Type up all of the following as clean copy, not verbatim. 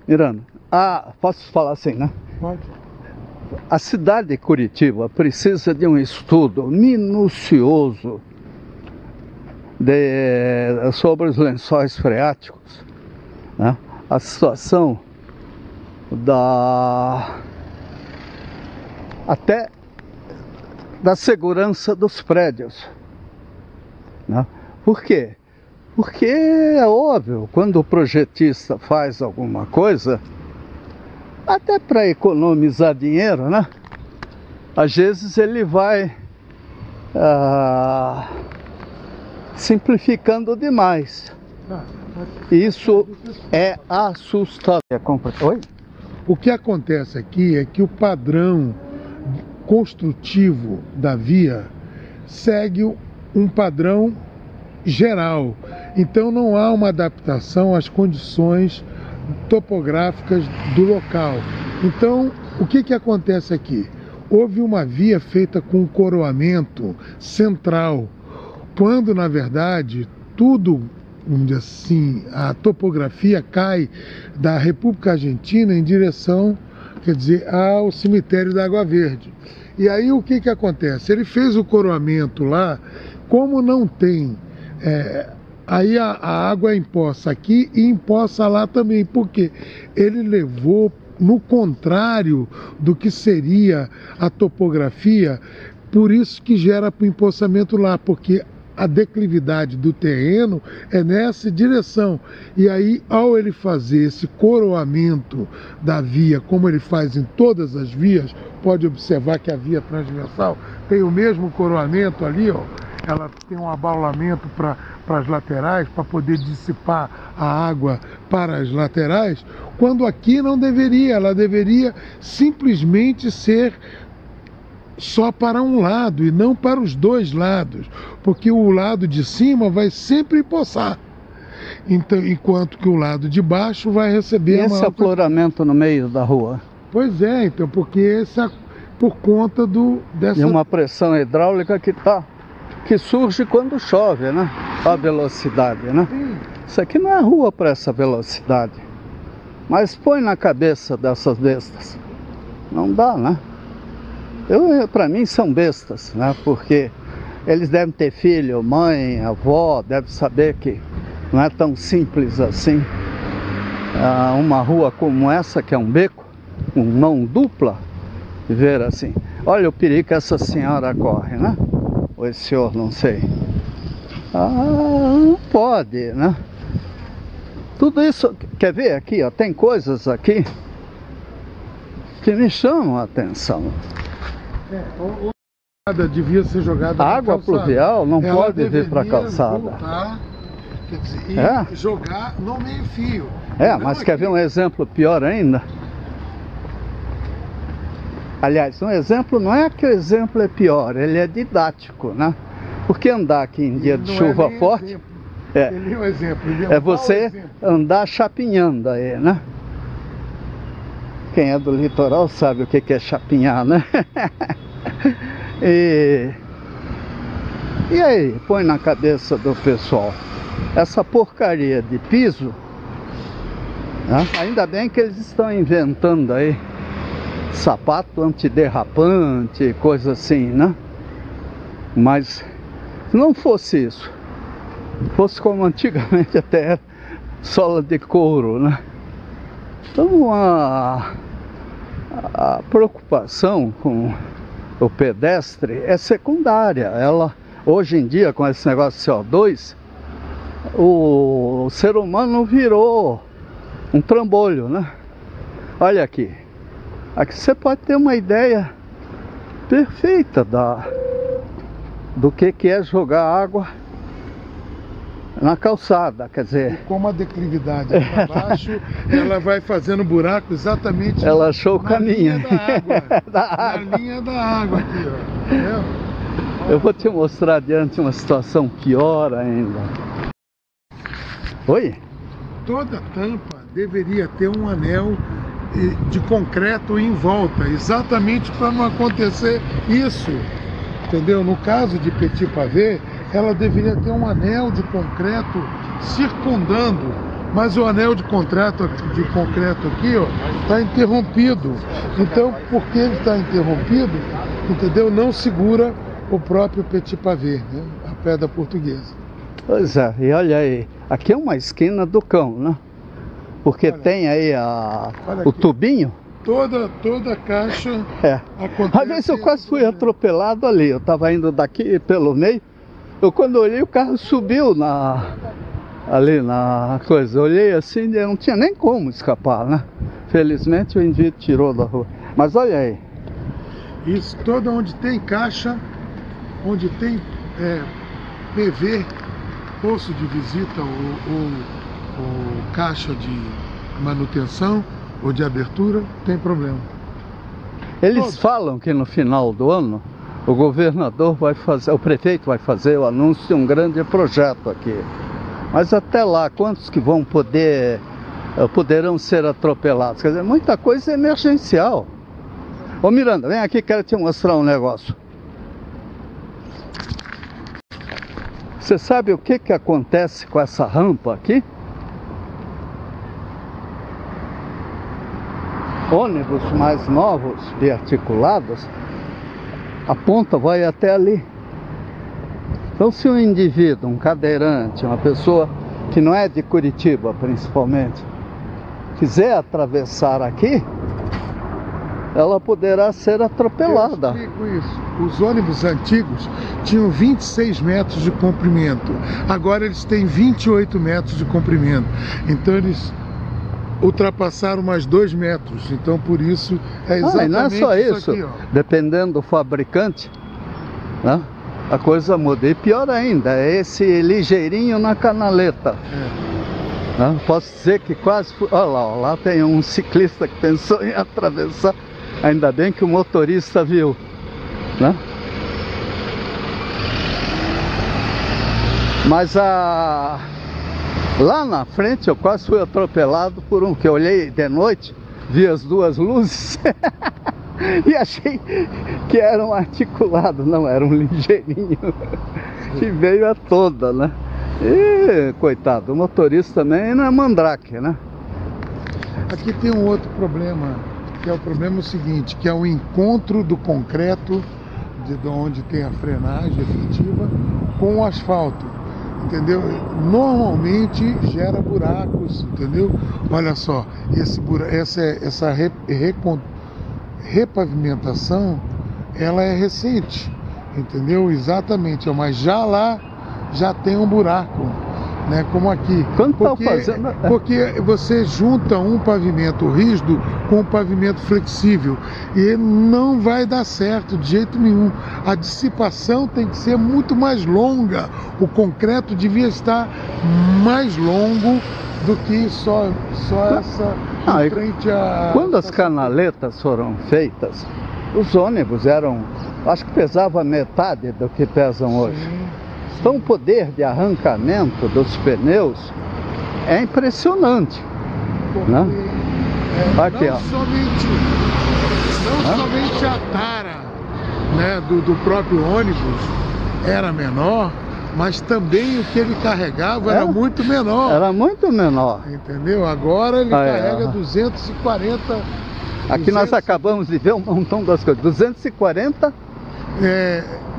Miranda, posso falar assim, né? Pode. A cidade de Curitiba precisa de um estudo minucioso sobre os lençóis freáticos, né? A situação até da segurança dos prédios, né? Por quê? Porque é óbvio, quando o projetista faz alguma coisa, até para economizar dinheiro, né? Às vezes ele vai simplificando demais. Isso é assustador. Oi? O que acontece aqui é que o padrão construtivo da via segue um padrão geral. Então não há uma adaptação às condições topográficas do local. Então, o que acontece aqui? Houve uma via feita com um coroamento central, quando na verdade tudo, vamos dizer assim, a topografia cai da República Argentina em direção, quer dizer, ao cemitério da Água Verde. E aí o que acontece? Ele fez o coroamento lá, como não tem, aí a água é empoça aqui e empoça lá também, porque ele levou no contrário do que seria a topografia, por isso que gera o empoçamento lá, porque a declividade do terreno é nessa direção. E aí, ao ele fazer esse coroamento da via, como ele faz em todas as vias, pode observar que a via transversal tem o mesmo coroamento ali, ó. Ela tem um abaulamento para as laterais, para poder dissipar a água para as laterais, quando aqui não deveria, ela deveria simplesmente ser só para um lado e não para os dois lados, porque o lado de cima vai sempre empoçar, então, enquanto que o lado de baixo vai receber e esse afloramento no meio da rua? Pois é, então, porque por conta dessa... E uma pressão hidráulica que surge quando chove, né? A velocidade, né? Sim. Isso aqui não é rua para essa velocidade. Mas põe na cabeça dessas bestas. Não dá, né? Para mim são bestas, né? Porque eles devem ter filho, mãe, avó, devem saber que não é tão simples assim. Uma rua como essa, que é um beco, com mão dupla, ver assim. Olha o perigo que essa senhora corre, né? Ou esse senhor, não sei. Não pode, né? Tudo isso, quer ver aqui, ó, tem coisas aqui que me chamam a atenção. Devia ser jogada a água pluvial não pode vir para a calçada. Voltar, quer dizer, e jogar no meio-fio. Mas quer ver um exemplo pior ainda? Aliás, um exemplo, não é que o exemplo é pior, ele é didático, né? Porque andar aqui em dia de chuva forte Ele é um exemplo, ele é você exemplo. Andar chapinhando aí, né? Quem é do litoral sabe o que é chapinhar, né? E aí, põe na cabeça do pessoal essa porcaria de piso, né? Ainda bem que eles estão inventando aí sapato antiderrapante, coisa assim, né? Mas se não fosse isso, fosse como antigamente até era, sola de couro, né? Então a preocupação com o pedestre é secundária. Hoje em dia, com esse negócio de CO2, o ser humano virou um trambolho, né? Olha aqui. Aqui você pode ter uma ideia perfeita do que é jogar água na calçada, quer dizer... E como a declividade é para baixo, ela vai fazendo buraco exatamente... Ela achou o caminho. Na linha da água aqui, ó. Entendeu? Eu vou te mostrar adiante uma situação pior ainda. Oi? Toda tampa deveria ter um anel de concreto em volta, exatamente para não acontecer isso, entendeu? No caso de Petit Pavé, ela deveria ter um anel de concreto circundando mas o anel de concreto aqui, ó, está interrompido. Então, porque ele está interrompido, entendeu? Não segura o próprio petit pavé, né? A pedra portuguesa. Pois é, e olha aí, aqui é uma esquina do cão, né? Porque Olha, tem aí o tubinho. Toda a caixa acontece. Às vezes eu quase fui atropelado ali, eu estava indo daqui pelo meio, eu quando olhei o carro subiu ali na coisa, eu olhei assim, não tinha nem como escapar, né? Felizmente o indivíduo tirou da rua. Mas olha aí. Isso, toda onde tem caixa, onde tem PV, posto de visita ou caixa de manutenção ou de abertura, tem problema. Eles falam que no final do ano o governador vai fazer, o prefeito vai fazer o anúncio de um grande projeto aqui. Mas até lá, quantos que vão poderão ser atropelados? Quer dizer, muita coisa é emergencial. Ô Miranda, vem aqui, quero te mostrar um negócio. Você sabe o que acontece com essa rampa aqui? Ônibus mais novos e articulados, a ponta vai até ali. Então se um indivíduo, um cadeirante, uma pessoa que não é de Curitiba principalmente, quiser atravessar aqui, ela poderá ser atropelada. Eu explico isso. Os ônibus antigos tinham 26 metros de comprimento. Agora eles têm 28 metros de comprimento. Então eles ultrapassaram mais 2 metros. Então por isso é exatamente não é só isso. aqui, ó. Dependendo do fabricante, né, a coisa muda. E pior ainda, é esse ligeirinho na canaleta. Né? Posso dizer que quase... Olha lá tem um ciclista que pensou em atravessar. Ainda bem que o motorista viu, né? Mas lá na frente eu quase fui atropelado por um que eu olhei de noite, vi as duas luzes e achei que era um articulado, não, era um ligeirinho que veio a toda, né? E coitado, o motorista também não é mandrake, né? Aqui tem um outro problema, que é o problema seguinte, que é o encontro do concreto, de onde tem a frenagem efetiva, com o asfalto, entendeu? Normalmente gera buracos, entendeu? Olha só, essa repavimentação, ela é recente, entendeu? Exatamente, mas já lá já tem um buraco, né, como aqui. Porque você junta um pavimento rígido com um pavimento flexível e não vai dar certo de jeito nenhum. A dissipação tem que ser muito mais longa. O concreto devia estar mais longo do que só essa em frente a... Quando as canaletas foram feitas, os ônibus acho que pesava metade do que pesam hoje. Sim. Então o poder de arrancamento dos pneus é impressionante, né? Aqui, não somente a tara, né, do próprio ônibus era menor, mas também o que ele carregava era muito menor. Era muito menor. Entendeu? Agora ele carrega 240. Aqui nós acabamos de ver um montão das coisas. 240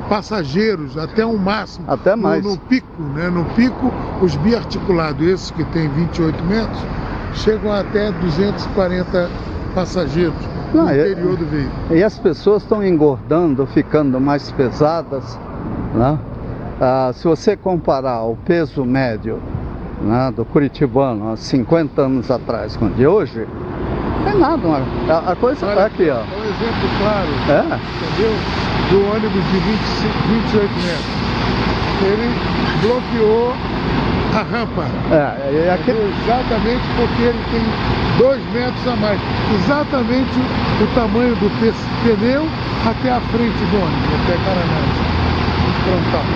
passageiros, até um máximo. Até mais. No pico, né? No pico, os biarticulados, esses que tem 28 metros, chegam até 240 passageiros no interior do veículo. E as pessoas estão engordando, ficando mais pesadas, né? Se você comparar o peso médio, né, do curitibano há 50 anos atrás com o de hoje, não é nada, a coisa está aqui, ó. É um exemplo claro, entendeu? Do ônibus de 28 metros. Ele bloqueou a rampa. Exatamente porque ele tem 2 metros a mais. Exatamente o tamanho do pneu até a frente do ônibus, até a carenagem.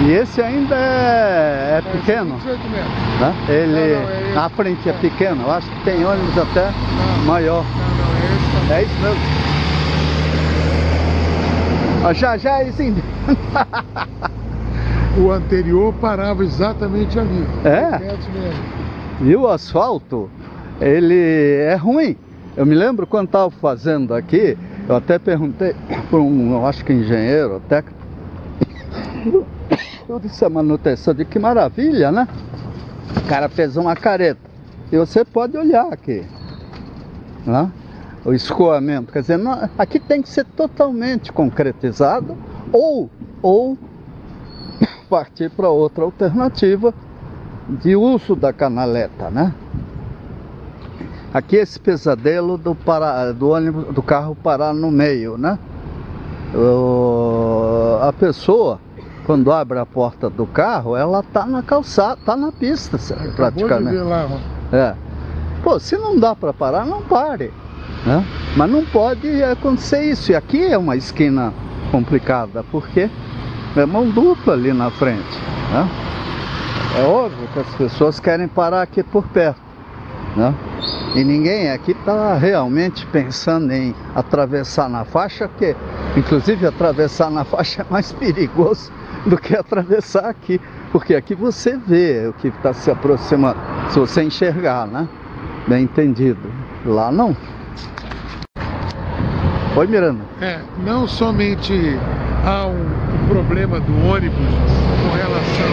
E esse ainda é pequeno? 28 metros. Né? Ele na frente é pequeno, eu acho que tem ônibus até maior. Não, é esse. É isso mesmo. Já é assim. O anterior parava exatamente ali. É? E o asfalto, ele é ruim. Eu me lembro quando estava fazendo aqui, eu até perguntei para eu acho que engenheiro, técnico, eu disse a manutenção, de que maravilha, né? O cara fez uma careta. E você pode olhar aqui, né? O escoamento, quer dizer, não, aqui tem que ser totalmente concretizado ou partir para outra alternativa de uso da canaleta, né? Aqui esse pesadelo do ônibus, do carro parar no meio, né? A pessoa, quando abre a porta do carro, ela tá na calçada, tá na pista, praticamente. De ver lá, Pô, se não dá para parar, não pare, né? Mas não pode acontecer isso. E aqui é uma esquina complicada, porque é mão dupla ali na frente, né? É óbvio que as pessoas querem parar aqui por perto, né? E ninguém aqui está realmente pensando em atravessar na faixa, porque inclusive atravessar na faixa é mais perigoso do que atravessar aqui, porque aqui você vê o que está se aproximando, se você enxergar, né? Bem entendido. Lá não. Oi, Miranda. Não somente há um problema do ônibus com relação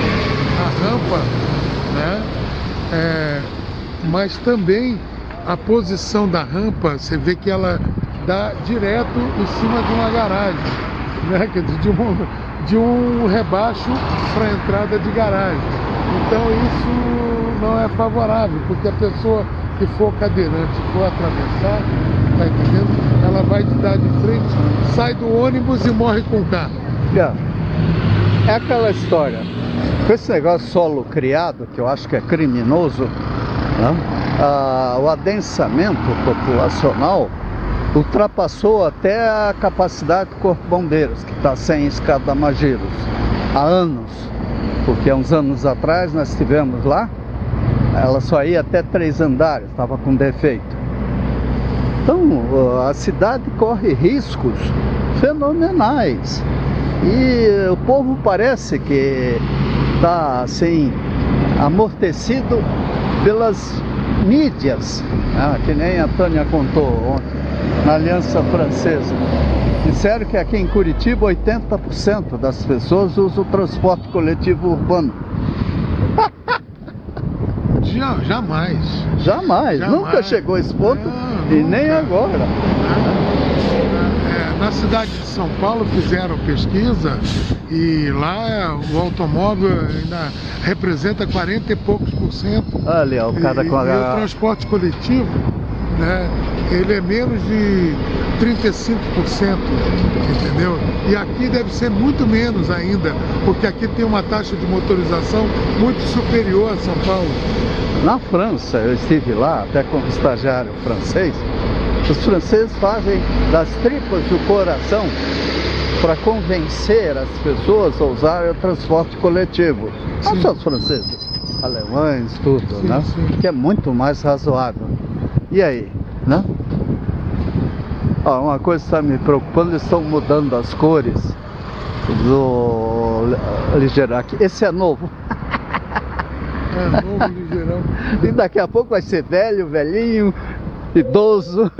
à rampa, né? Mas também a posição da rampa, você vê que ela dá direto em cima de uma garagem, né? Quer dizer, de um rebaixo para a entrada de garagem. Então isso não é favorável, porque a pessoa que for cadeirante e for atravessar, tá entendendo? Ela vai te dar de frente, sai do ônibus e morre com o carro. É aquela história, com esse negócio solo criado, que eu acho que é criminoso, né? O adensamento populacional ultrapassou até a capacidade do Corpo de Bombeiros, que está sem escada Mageiros há anos, porque há uns anos atrás nós estivemos lá, ela só ia até 3 andares, estava com defeito. Então a cidade corre riscos fenomenais e o povo parece que está assim amortecido pelas mídias, né? Que nem a Tânia contou ontem na Aliança Francesa. Disseram que aqui em Curitiba 80% das pessoas usam o transporte coletivo urbano. Jamais. Nunca chegou a esse ponto, e nunca. Nem agora. Na cidade de São Paulo fizeram pesquisa e lá o automóvel ainda representa 40 e poucos %. Olha, o cara com e o transporte coletivo, né, ele é menos de 35%, entendeu? E aqui deve ser muito menos ainda, porque aqui tem uma taxa de motorização muito superior a São Paulo. Na França, eu estive lá, até como estagiário francês, os franceses fazem das tripas do coração para convencer as pessoas a usarem o transporte coletivo. Não só os franceses, alemães, tudo, sim, né? Sim. Que é muito mais razoável. E aí, né? Uma coisa que está me preocupando, eles estão mudando as cores do Ligeirac. Esse é novo. É novo ligeirão. E daqui a pouco vai ser velho, velhinho, idoso.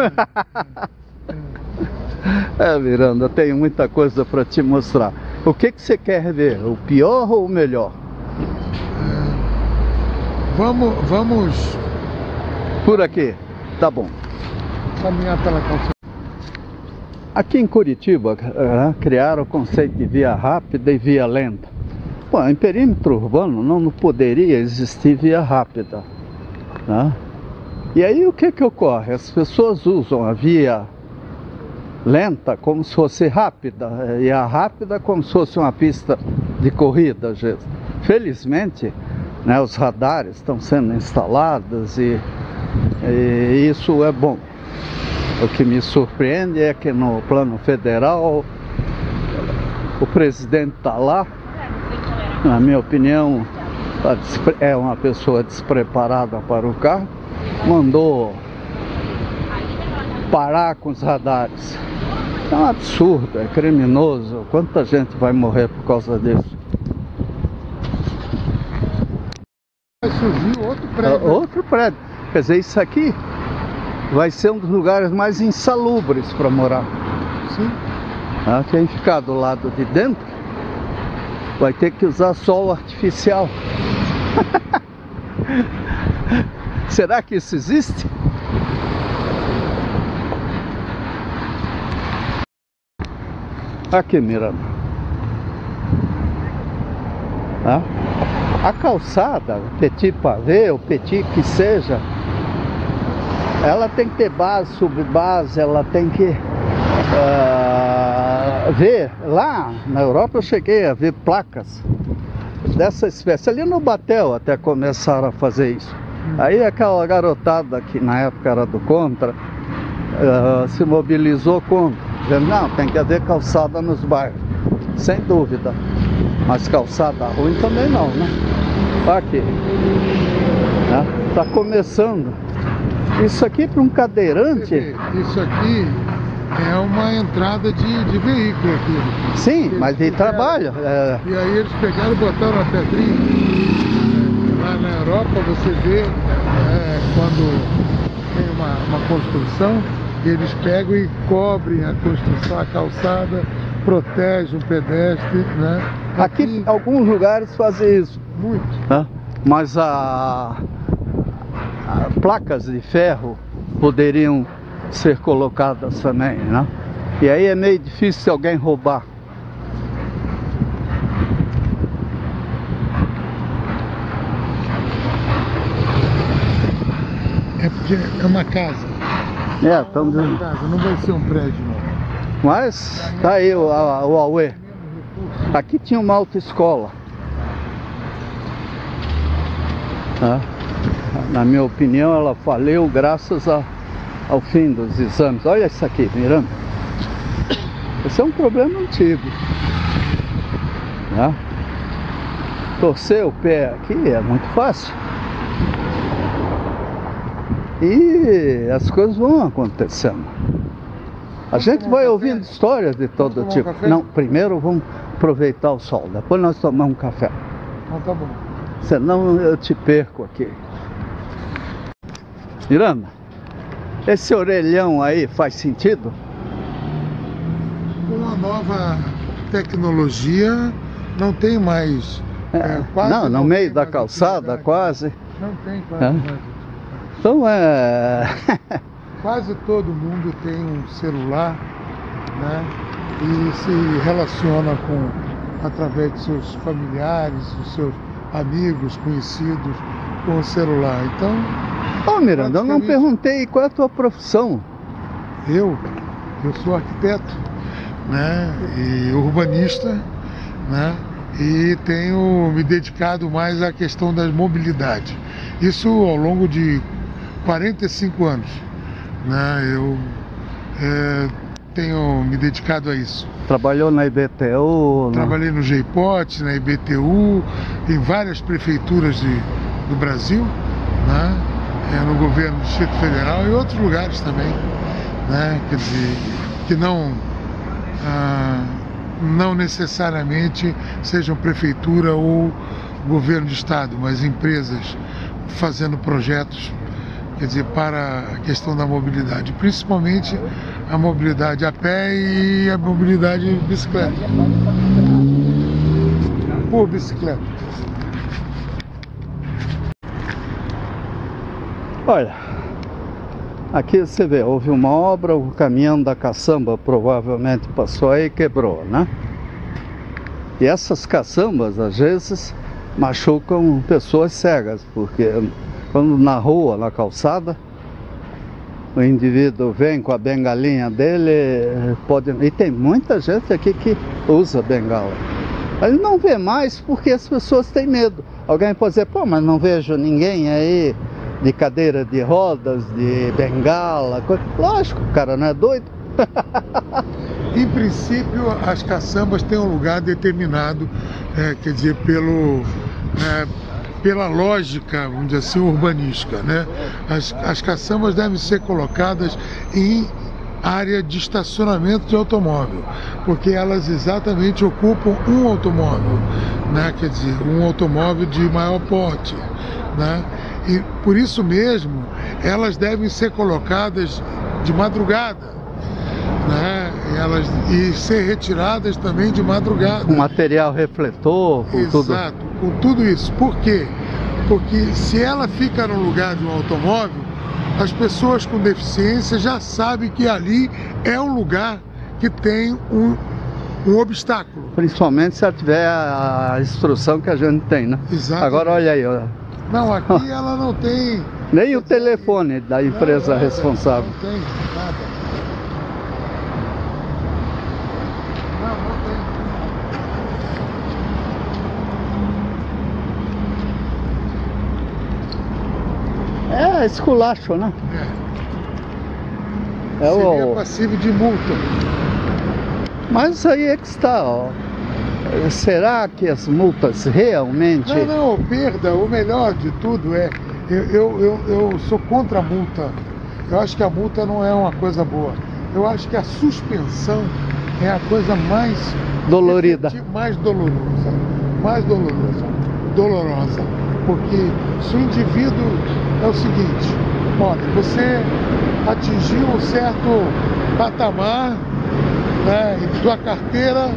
Miranda, tenho muita coisa para te mostrar. O que você quer ver? O pior ou o melhor? Vamos por aqui, tá bom. Caminhar pela calçada. Aqui em Curitiba, criaram o conceito de via rápida e via lenta. Bom, em perímetro urbano não poderia existir via rápida, né? E aí o que ocorre? As pessoas usam a via lenta como se fosse rápida, e a rápida como se fosse uma pista de corrida, às vezes. Felizmente, né, os radares estão sendo instalados e isso é bom. O que me surpreende é que no plano federal o presidente está lá, na minha opinião, é uma pessoa despreparada para o carro, mandou parar com os radares. É um absurdo, é criminoso. Quanta gente vai morrer por causa disso? surgiu outro prédio. Outro prédio. Quer dizer, isso aqui vai ser um dos lugares mais insalubres para morar. Sim. Quem ficar do lado de dentro vai ter que usar sol artificial. Será que isso existe? Aqui, Miranda. A calçada, petit pavé, ou petit que seja, ela tem que ter base, subbase, ela tem que ver. Lá na Europa eu cheguei a ver placas dessa espécie. Ali no Batel até começaram a fazer isso. Aí aquela garotada que na época era do contra, se mobilizou contra, dizendo, não, tem que haver calçada nos bairros, sem dúvida, mas calçada ruim também não, né? Aqui, tá começando. Isso aqui para um cadeirante... Isso aqui é uma entrada de veículo aqui. Sim, mas de trabalho. E aí eles pegaram e botaram uma pedrinha. Lá na Europa você vê quando tem uma construção, eles pegam e cobrem a construção, a calçada, protegem o pedestre, né? Aqui alguns lugares fazem isso. Muito. Mas placas de ferro poderiam ser colocadas também, né? E aí é meio difícil alguém roubar. É porque é uma casa. Estamos... Uma casa, não vai ser um prédio, não. Mas tá aí o Aue. Aqui tinha uma autoescola. Na minha opinião, ela faliu graças ao fim dos exames. Olha isso aqui, Miranda. Esse é um problema antigo. Torcer o pé aqui é muito fácil. E as coisas vão acontecendo. A gente vai ouvindo histórias de todo tipo. Não, primeiro vamos aproveitar o sol, depois nós tomamos um café. Então tá bom. Senão eu te perco aqui. Miranda, esse orelhão aí faz sentido? Com a nova tecnologia não tem mais. Quase não, no meio da calçada, quase. Não tem quase mais. Então Quase todo mundo tem um celular, né? E se relaciona através de seus familiares, dos seus amigos, conhecidos, com o celular. Então... Miranda, eu não perguntei qual é a tua profissão. Eu sou arquiteto, né? E urbanista, né? E tenho me dedicado mais à questão da mobilidade. Isso ao longo de 45 anos, né? Eu tenho me dedicado a isso. Trabalhou na IBTU? Trabalhei no GEIPOT, na IBTU, em várias prefeituras do Brasil, né? No governo do Distrito Federal e outros lugares também, né? Quer dizer, que não necessariamente sejam prefeitura ou governo de estado, mas empresas fazendo projetos, quer dizer, para a questão da mobilidade, principalmente a mobilidade a pé e a mobilidade bicicleta. Por bicicleta. Olha, aqui você vê, houve uma obra, o caminhão da caçamba provavelmente passou aí e quebrou, né? E essas caçambas, às vezes, machucam pessoas cegas, porque quando na rua, na calçada, o indivíduo vem com a bengalinha dele, e tem muita gente aqui que usa bengala. Ele não vê mais porque as pessoas têm medo. Alguém pode dizer, pô, mas não vejo ninguém aí de cadeira de rodas, de bengala, coisa. Lógico, o cara não é doido. Em princípio, as caçambas têm um lugar determinado, quer dizer, pela lógica, vamos dizer assim, urbanística, né? As caçambas devem ser colocadas em área de estacionamento de automóvel, porque elas exatamente ocupam um automóvel, né? Quer dizer, um automóvel de maior porte, né? E por isso mesmo elas devem ser colocadas de madrugada, né? E ser retiradas também de madrugada. Com material refletor, com tudo. Exato, com tudo isso. Por quê? Porque se ela fica no lugar de um automóvel, as pessoas com deficiência já sabem que ali é um lugar que tem um obstáculo. Principalmente se ela tiver a instrução que a gente tem, né? Exato. Agora olha aí, ó. Não, aqui ela não tem... Nem o telefone da empresa responsável. Não tem nada. Não tem. É esculacho, né? Seria passivo de multa. Mas aí é que está, ó. Será que as multas realmente... Não, perda, o melhor de tudo é... Eu sou contra a multa. Eu acho que a multa não é uma coisa boa. Eu acho que a suspensão é a coisa mais... dolorida. Mais dolorosa. Dolorosa. Porque se o indivíduo é o seguinte... Olha, você atingiu um certo patamar, né, e tua carteira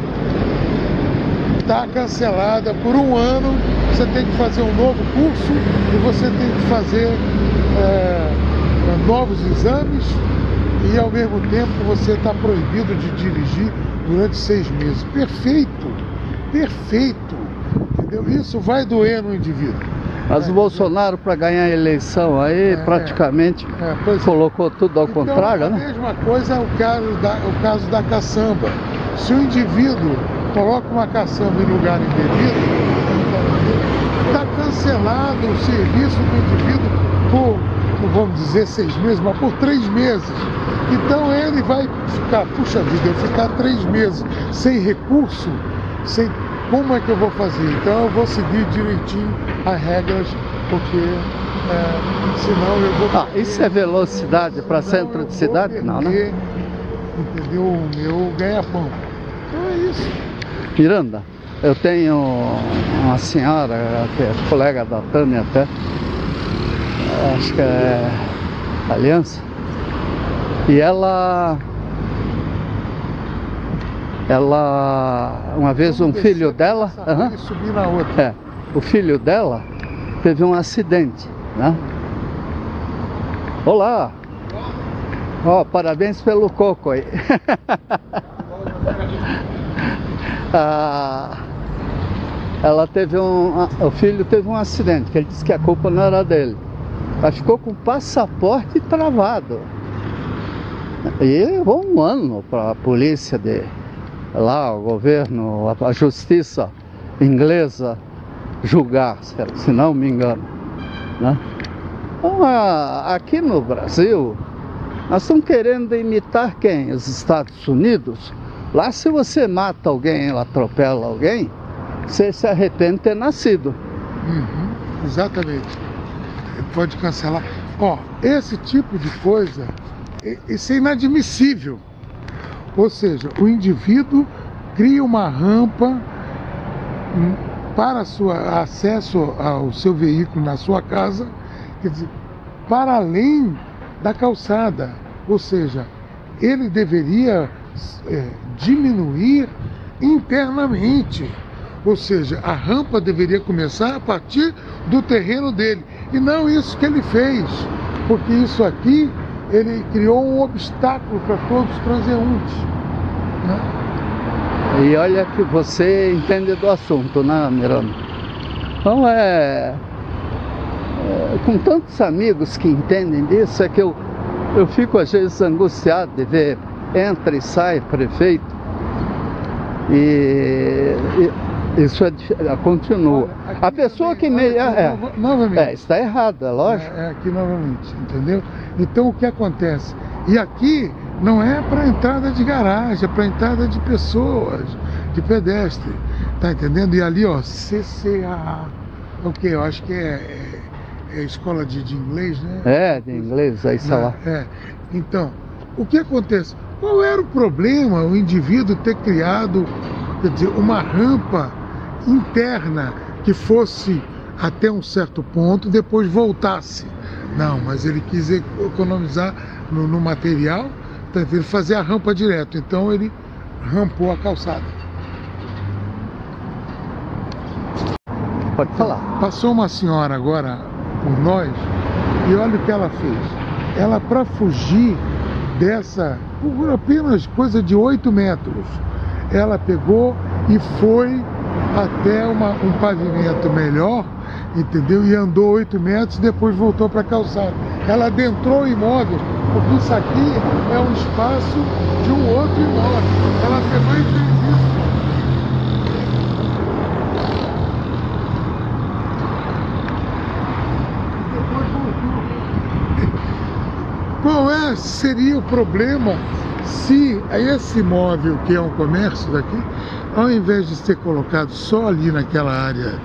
está cancelada por um ano, você tem que fazer um novo curso e você tem que fazer novos exames e ao mesmo tempo você está proibido de dirigir durante 6 meses. Perfeito, entendeu? Isso vai doer no indivíduo. Mas o Bolsonaro, para ganhar a eleição, aí praticamente colocou tudo ao contrário, né? A mesma coisa é o caso da caçamba. Se o indivíduo coloca uma caçamba em lugar indevido, está cancelado o serviço do indivíduo por, não vamos dizer 6 meses, mas por 3 meses. Então ele vai ficar, puxa vida, eu ficar 3 meses sem recurso, como é que eu vou fazer? Então eu vou seguir direitinho as regras, porque senão eu vou... isso é velocidade para centro de cidade? Não, né? Entendeu? O meu ganha-pão. Então é isso. Miranda, eu tenho uma senhora, que é colega da Tânia até, acho que é Aliança, e ela uma vez um filho dela, subir na outra. O filho dela teve um acidente, né? Olá! Ó, parabéns pelo coco aí. Ela teve o filho teve um acidente, que ele disse que a culpa não era dele. Ela ficou com o passaporte travado. E levou um ano para a polícia lá, o governo, a justiça inglesa julgar, se não me engano, né? Então, aqui no Brasil, nós estamos querendo imitar quem? Os Estados Unidos. Lá, se você mata alguém, atropela alguém, você se arrepende de ter nascido. Exatamente. Pode cancelar. Esse tipo de coisa, isso é inadmissível. Ou seja, o indivíduo cria uma rampa para acesso ao seu veículo na sua casa, quer dizer, para além da calçada. Ou seja, ele deveria diminuir internamente. Ou seja, a rampa deveria começar a partir do terreno dele. E não isso que ele fez. Porque isso aqui, ele criou um obstáculo para todos os transeuntes, né? E olha que você entende do assunto, né, Miranda? Então com tantos amigos que entendem disso, é que eu fico às vezes angustiado de ver, entra e sai prefeito, e isso continua. Olha, a pessoa que novamente está errado, é lógico. Aqui novamente, entendeu? Então o que acontece? E aqui não é para entrada de garagem, é para entrada de pessoas, de pedestre, tá entendendo? E ali, ó, CCAA, ok, eu acho que é escola de inglês, né? De inglês, aí sei lá. Então, o que acontece? Qual era o problema o indivíduo ter criado, quer dizer, uma rampa interna que fosse até um certo ponto, depois voltasse? Não, mas ele quis economizar no material, ele fazer a rampa direto, então ele rampou a calçada. Pode falar. Passou uma senhora agora por nós e olha o que ela fez. Ela, para fugir dessa, por apenas coisa de 8 metros, ela pegou e foi até um pavimento melhor, entendeu? E andou 8 metros e depois voltou para a calçada. Ela adentrou o imóvel, porque isso aqui é um espaço de um outro imóvel. Ela pegou e fez isso. Qual seria o problema se esse imóvel, que é um comércio daqui, ao invés de ser colocado só ali naquela área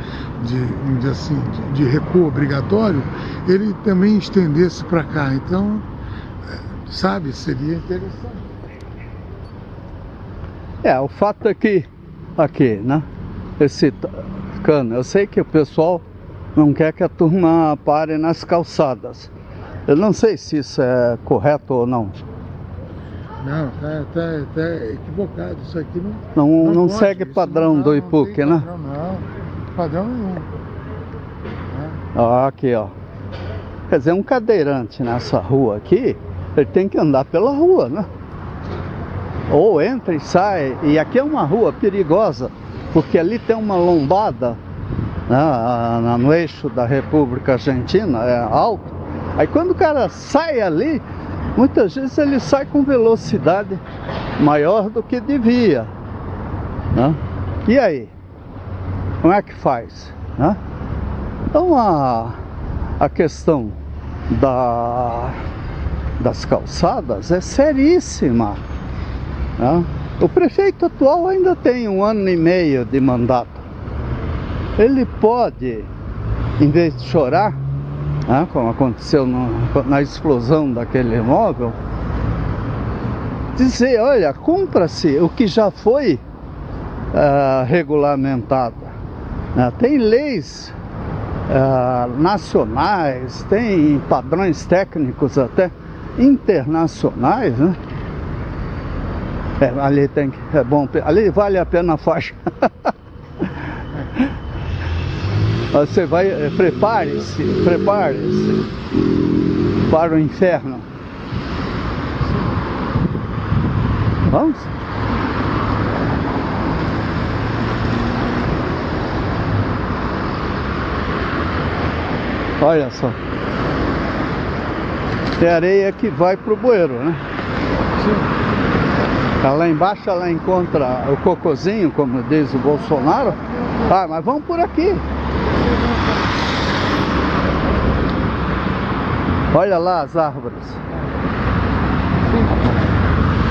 de recuo obrigatório, ele também estendesse para cá? Então, sabe, seria interessante. O fato é que aqui, né, esse cano, eu sei que o pessoal não quer que a turma pare nas calçadas. Eu não sei se isso é correto ou não. Não, tá equivocado. Isso aqui não segue padrão do IPUC, né? Padrão nenhum. Aqui, ó. Quer dizer, um cadeirante nessa rua aqui, ele tem que andar pela rua, né? Ou entra e sai. E aqui é uma rua perigosa, porque ali tem uma lombada, né, no eixo da República Argentina, é alto. Aí quando o cara sai ali, muitas vezes ele sai com velocidade maior do que devia, né? E aí? Como é que faz, né? Então a questão das calçadas é seríssima, né? O prefeito atual ainda tem 1 ano e meio de mandato. Ele pode, em vez de chorar, como aconteceu na explosão daquele imóvel, dizer, olha, cumpra-se o que já foi regulamentado. Tem leis nacionais, tem padrões técnicos até internacionais, né? Ali é bom, ali vale a pena a faixa. Você vai, prepare-se para o inferno. Vamos? Olha só. Tem areia que vai pro bueiro, né? Sim. Lá embaixo ela encontra o cocôzinho, como diz o Bolsonaro. Mas vamos por aqui. Olha lá as árvores.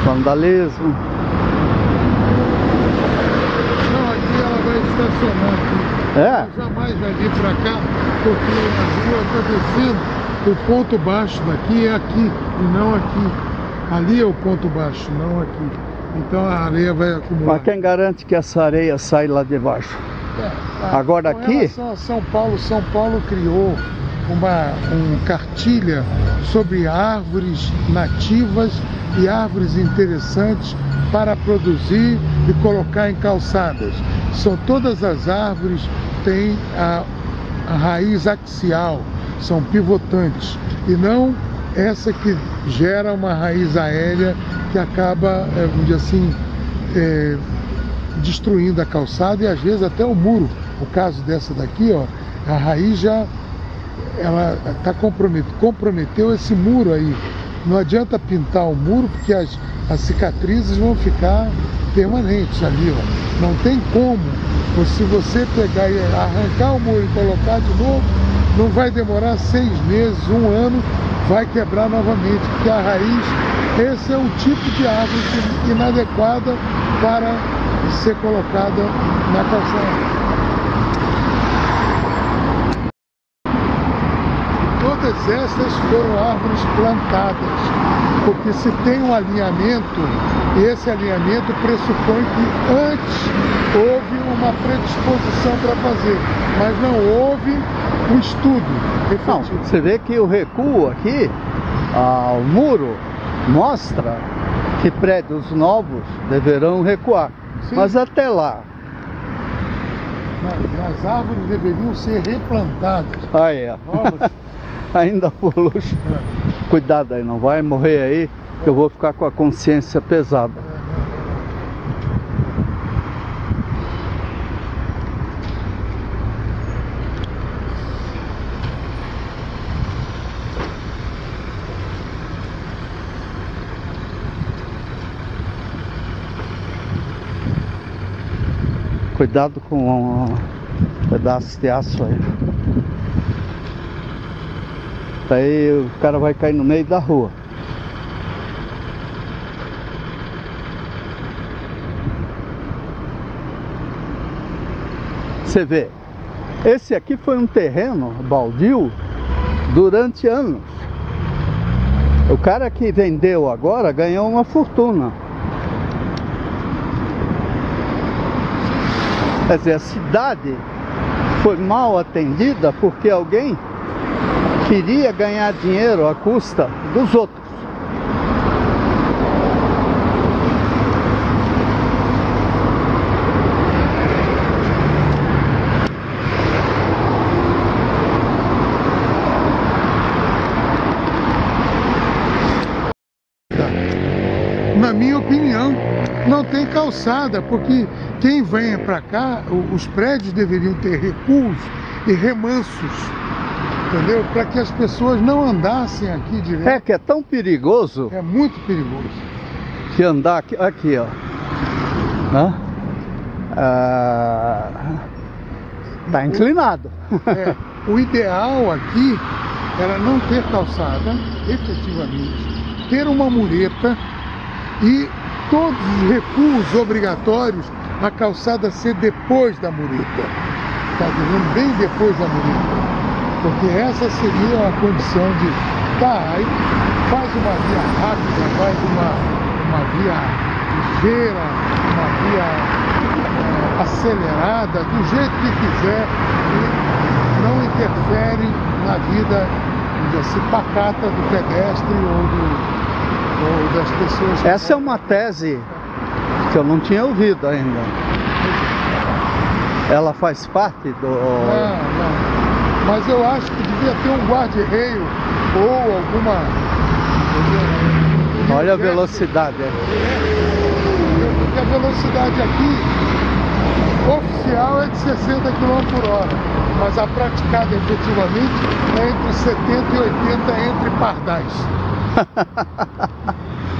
Vandalismo. Não, aqui ela vai estacionar aqui. Ela jamais vai vir para cá, porque a rua está descendo. O ponto baixo daqui é aqui e não aqui. Ali é o ponto baixo, não aqui. Então a areia vai acumular. Mas quem garante que essa areia sai lá de baixo? Agora aqui... Com relação a São Paulo criou uma cartilha sobre árvores nativas e árvores interessantes para produzir e colocar em calçadas. São todas as árvores, têm a raiz axial, são pivotantes, e não essa que gera uma raiz aérea que acaba, vamos dizer assim, destruindo a calçada e às vezes até o muro. O caso dessa daqui, ó, a raiz já está comprometeu esse muro aí. Não adianta pintar o muro, porque as cicatrizes vão ficar permanentes ali, ó. Não tem como. Se você pegar e arrancar o muro e colocar de novo, não vai demorar 6 meses, 1 ano, vai quebrar novamente, porque a raiz, esse é um tipo de árvore inadequada para ser colocada na calçada. Todas essas foram árvores plantadas, porque se tem um alinhamento, esse alinhamento pressupõe que antes houve uma predisposição para fazer, mas não houve um estudo efetivo. Não, você vê que o recuo aqui, o muro mostra que prédios novos deverão recuar. Sim. Mas até lá. As árvores deveriam ser replantadas. Aí, ó. Ainda por luxo. Cuidado aí, não vai morrer aí, que eu vou ficar com a consciência pesada. Cuidado com um pedaço de aço aí. Aí o cara vai cair no meio da rua. Você vê, esse aqui foi um terreno baldio durante anos. O cara que vendeu agora ganhou uma fortuna. Quer dizer, a cidade foi mal atendida porque alguém queria ganhar dinheiro à custa dos outros. Na minha opinião, não tem calçada, porque quem vem para cá, os prédios deveriam ter recuos e remansos, entendeu? Para que as pessoas não andassem aqui direto. É que é tão perigoso. É muito perigoso. Que andar aqui, ó. Né? Tá inclinado. O ideal aqui era não ter calçada, efetivamente, ter uma mureta e todos os recuos obrigatórios, a calçada ser depois da mureta, tá entendendo? Bem depois da mureta, porque essa seria a condição de, aí faz uma via rápida, faz uma via ligeira, uma via acelerada, do jeito que quiser, e não interfere na vida, assim, pacata do pedestre ou das pessoas. Essa é uma tese que eu não tinha ouvido ainda. Ela faz parte do... Não. Mas eu acho que devia ter um guarda-reio ou alguma... Olha a velocidade. Porque a velocidade aqui oficial é de 60 km por hora, mas a praticada efetivamente é entre 70 e 80 entre pardais.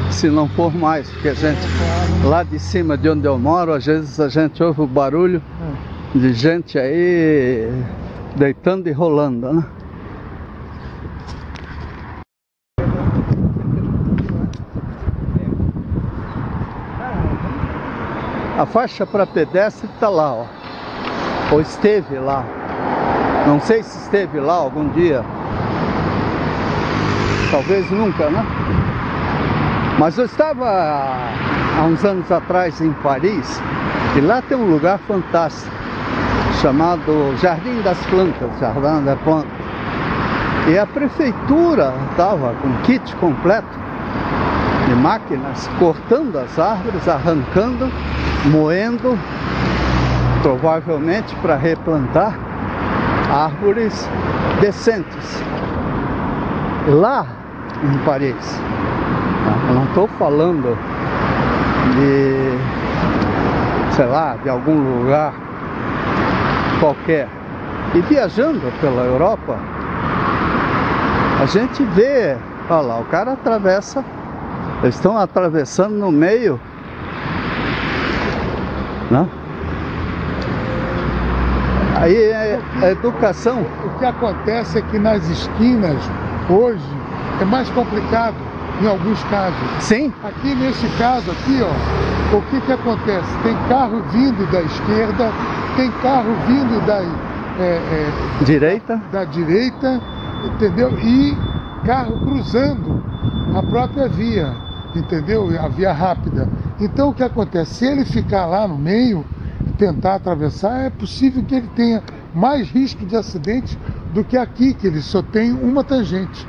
Se não for mais, porque a gente, lá de cima de onde eu moro, às vezes a gente ouve o barulho de gente aí deitando e rolando, né? A faixa para pedestre está lá, ó. Ou esteve lá. Não sei se esteve lá algum dia. Talvez nunca, né? Mas eu estava há uns anos atrás em Paris, e lá tem um lugar fantástico chamado Jardim das Plantas, Jardin des Plantes. E a prefeitura estava com kit completo de máquinas, cortando as árvores, arrancando, moendo, provavelmente para replantar árvores decentes. Lá em Paris, eu não estou falando de, sei lá, de algum lugar qualquer. E viajando pela Europa, a gente vê, olha lá, o cara atravessa, eles estão atravessando no meio, né? Aí a educação. O que acontece é que nas esquinas hoje é mais complicado em alguns casos. Sim. Aqui nesse caso aqui, ó, o que acontece? Tem carro vindo da esquerda, tem carro vindo da direita. Da direita, entendeu? E carro cruzando a própria via, entendeu? A via rápida. Então o que acontece? Se ele ficar lá no meio e tentar atravessar, é possível que ele tenha mais risco de acidente do que aqui, que ele só tem uma tangente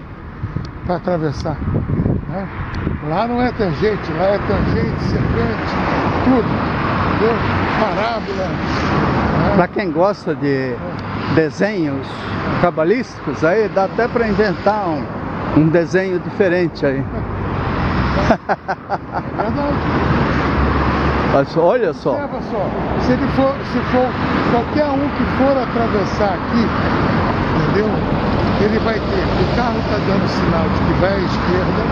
para atravessar, né? Lá não é tangente, lá é tangente, secante, tudo, entendeu? Parábola, né? Para quem gosta de desenhos cabalísticos, aí dá até para inventar um desenho diferente aí. É verdade. Mas olha só. Observa só, se for qualquer um que for atravessar aqui, entendeu? Ele vai ter, o carro está dando sinal de que vai à esquerda,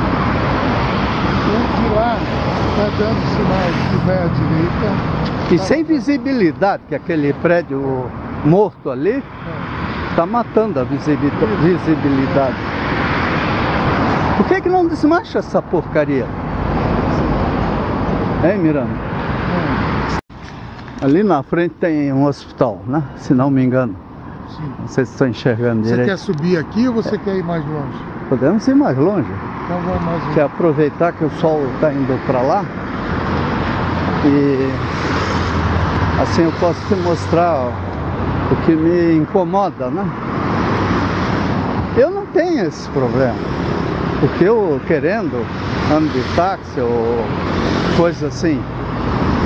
o de lá está dando sinal de que vai à direita. E sem visibilidade, que aquele prédio morto ali está matando a visibilidade. Por que não desmancha essa porcaria? Hein, Miranda? Ali na frente tem um hospital, né? Se não me engano. Sim. Não sei se estão enxergando Você direito. quer subir aqui ou você quer ir mais longe? Podemos ir mais longe. Então vamos mais longe. Quer aproveitar que o sol está indo para lá e assim eu posso te mostrar o que me incomoda, né? Eu não tenho esse problema, porque eu querendo ando de táxi ou coisa assim.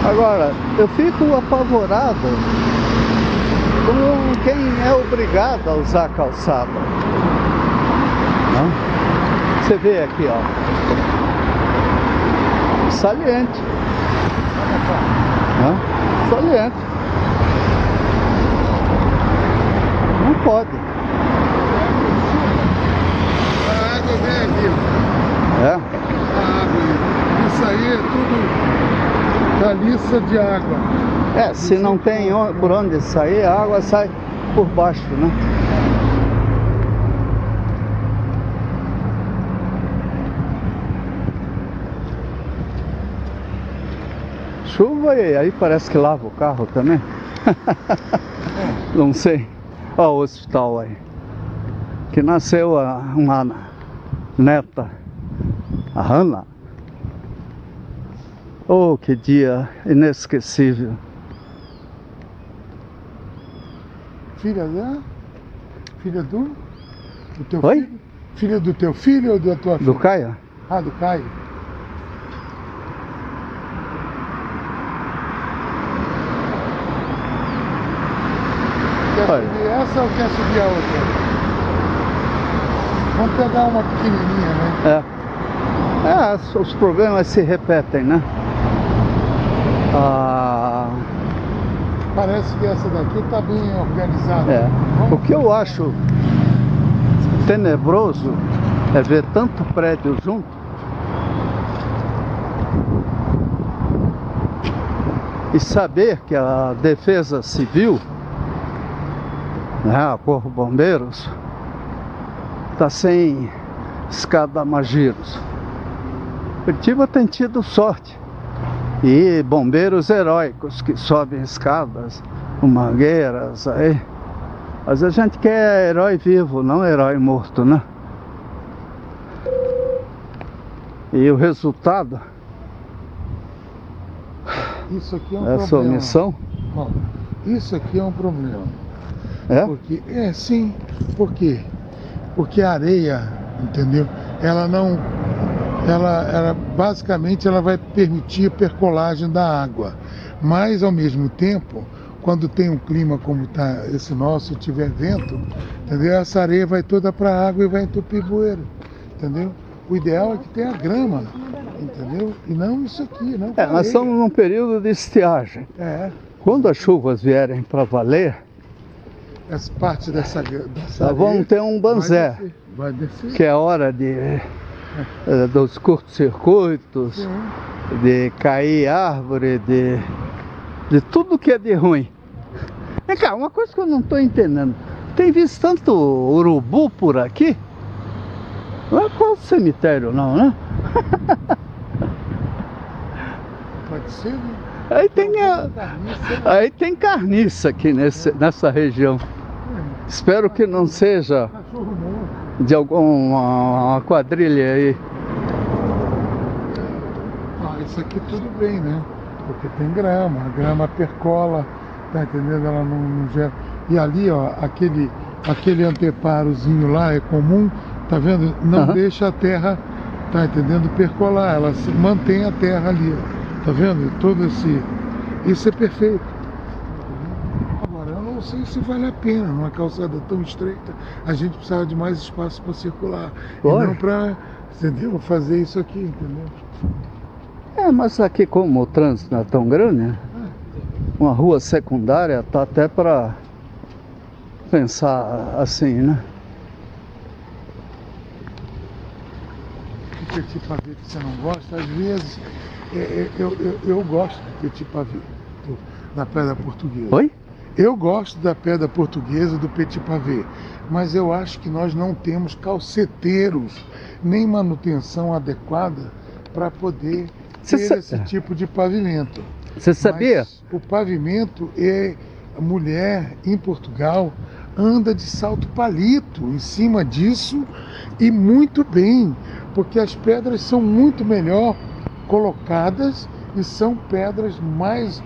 Agora, eu fico apavorado com quem é obrigado a usar calçada. Não? Você vê aqui, ó. Saliente. Não? Saliente. Não pode. A água vem aqui. É? A água. Isso aí é tudo caliça de água. É, se não tem por onde sair, a água sai por baixo, né? Chuva e aí parece que lava o carro também. Não sei. Olha o hospital aí. Que nasceu uma neta, a Hannah. Oh, que dia inesquecível. Filha da? Filha do teu Oi? filho? Filha do teu filho ou da tua filha? Do Caio? Ah, do Caio. Quer Olha. subir essa ou quer subir a outra? Vamos pegar uma pequenininha, né? Os problemas se repetem, né? Parece que essa daqui está bem organizada. O que eu acho tenebroso é ver tanto prédio junto. E saber que a Defesa Civil, né, a Corpo Bombeiros, está sem escada-magiros. Curitiba tem tido sorte. E bombeiros heróicos que sobem escadas, com mangueiras aí. Mas a gente quer herói vivo, não herói morto, né? E o resultado Isso aqui é um dessa problema. omissão Bom, isso aqui é um problema. é? Porque, sim. Por quê? Porque a areia, entendeu? Ela não... Ela basicamente ela vai permitir a percolagem da água. Mas, ao mesmo tempo, quando tem um clima como está esse nosso, tiver vento, entendeu? Essa areia vai toda para a água e vai entupir bueiro, entendeu? O ideal é que tenha grama, entendeu? E não isso aqui, não. Nós estamos num período de estiagem. Quando as chuvas vierem para valer, essa parte dessa nós vamos ter um banzé, vai descer. que é hora dos curtos-circuitos, de cair árvore, de tudo que é de ruim. Vem cá, uma coisa que eu não estou entendendo. Tem visto tanto urubu por aqui? Não é qual cemitério não, né? Pode ser, né? Aí tem carniça aqui nessa região. Espero que não seja Cachorro morto. de alguma quadrilha aí? Isso aqui tudo bem, né? Porque tem grama, a grama percola, tá entendendo? Ela não gera. E ali, ó, aquele anteparozinho lá é comum, tá vendo? Não deixa a terra, tá entendendo? Percolar, ela mantém a terra ali, ó. Tá vendo? Isso é perfeito. Agora, eu não sei se vale a pena, numa calçada tão estreita, a gente precisava de mais espaço para circular. E não para, entendeu? Fazer isso aqui, entendeu? Mas aqui como o trânsito não é tão grande, né? Uma rua secundária tá até para pensar assim, né? O petit pavé que você não gosta, às vezes eu gosto do petit pavé, da pedra portuguesa. Oi? Eu gosto da pedra portuguesa, do petit pavé, mas eu acho que nós não temos calceteiros nem manutenção adequada para poder ter esse tipo de pavimento. Você sabia? Mas o pavimento a mulher em Portugal anda de salto palito em cima disso e muito bem, porque as pedras são muito melhor colocadas e são pedras mais...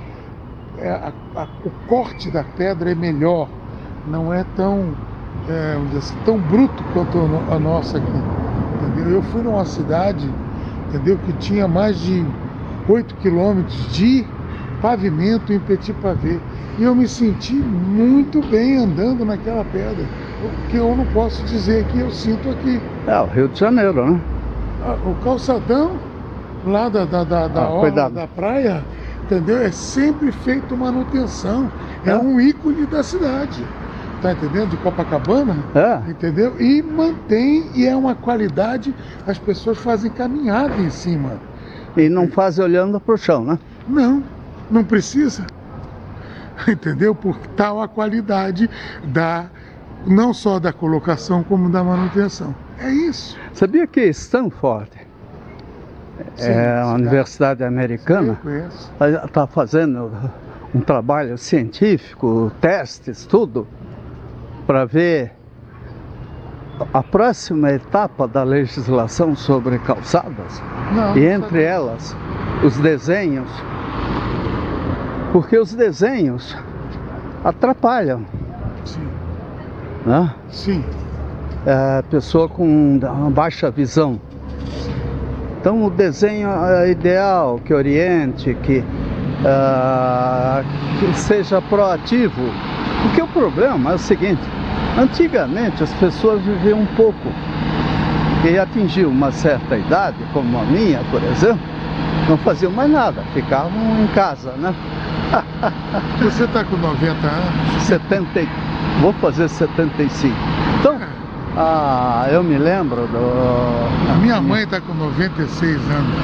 o corte da pedra é melhor, não é tão, vamos dizer assim, tão bruto quanto a nossa aqui, entendeu? Eu fui numa cidade, entendeu, que tinha mais de 8 quilômetros de pavimento em petit pavé, e eu me senti muito bem andando naquela pedra, o que eu não posso dizer que eu sinto aqui. É o Rio de Janeiro, né? O calçadão lá da orla da praia, entendeu? É sempre feito manutenção, é um ícone da cidade, tá entendendo? De Copacabana, entendeu? E mantém, e é uma qualidade, as pessoas fazem caminhada em cima. E não fazem olhando para o chão, né? Não precisa, entendeu? Por tal a qualidade não só da colocação, como da manutenção. É isso. Sabia que Stanford, a universidade americana, está fazendo um trabalho científico, testes, tudo, para ver a próxima etapa da legislação sobre calçadas, e entre elas os desenhos, porque os desenhos atrapalham. Sim. Né? Sim. Pessoa com baixa visão. Então o desenho é ideal, que oriente, que seja proativo. Porque o problema é o seguinte: antigamente as pessoas viviam um pouco, e atingiam uma certa idade, como a minha, por exemplo, não faziam mais nada, ficavam em casa, né? Você está com 90 anos? Vou fazer 75. Então, eu me lembro A minha mãe está com 96 anos.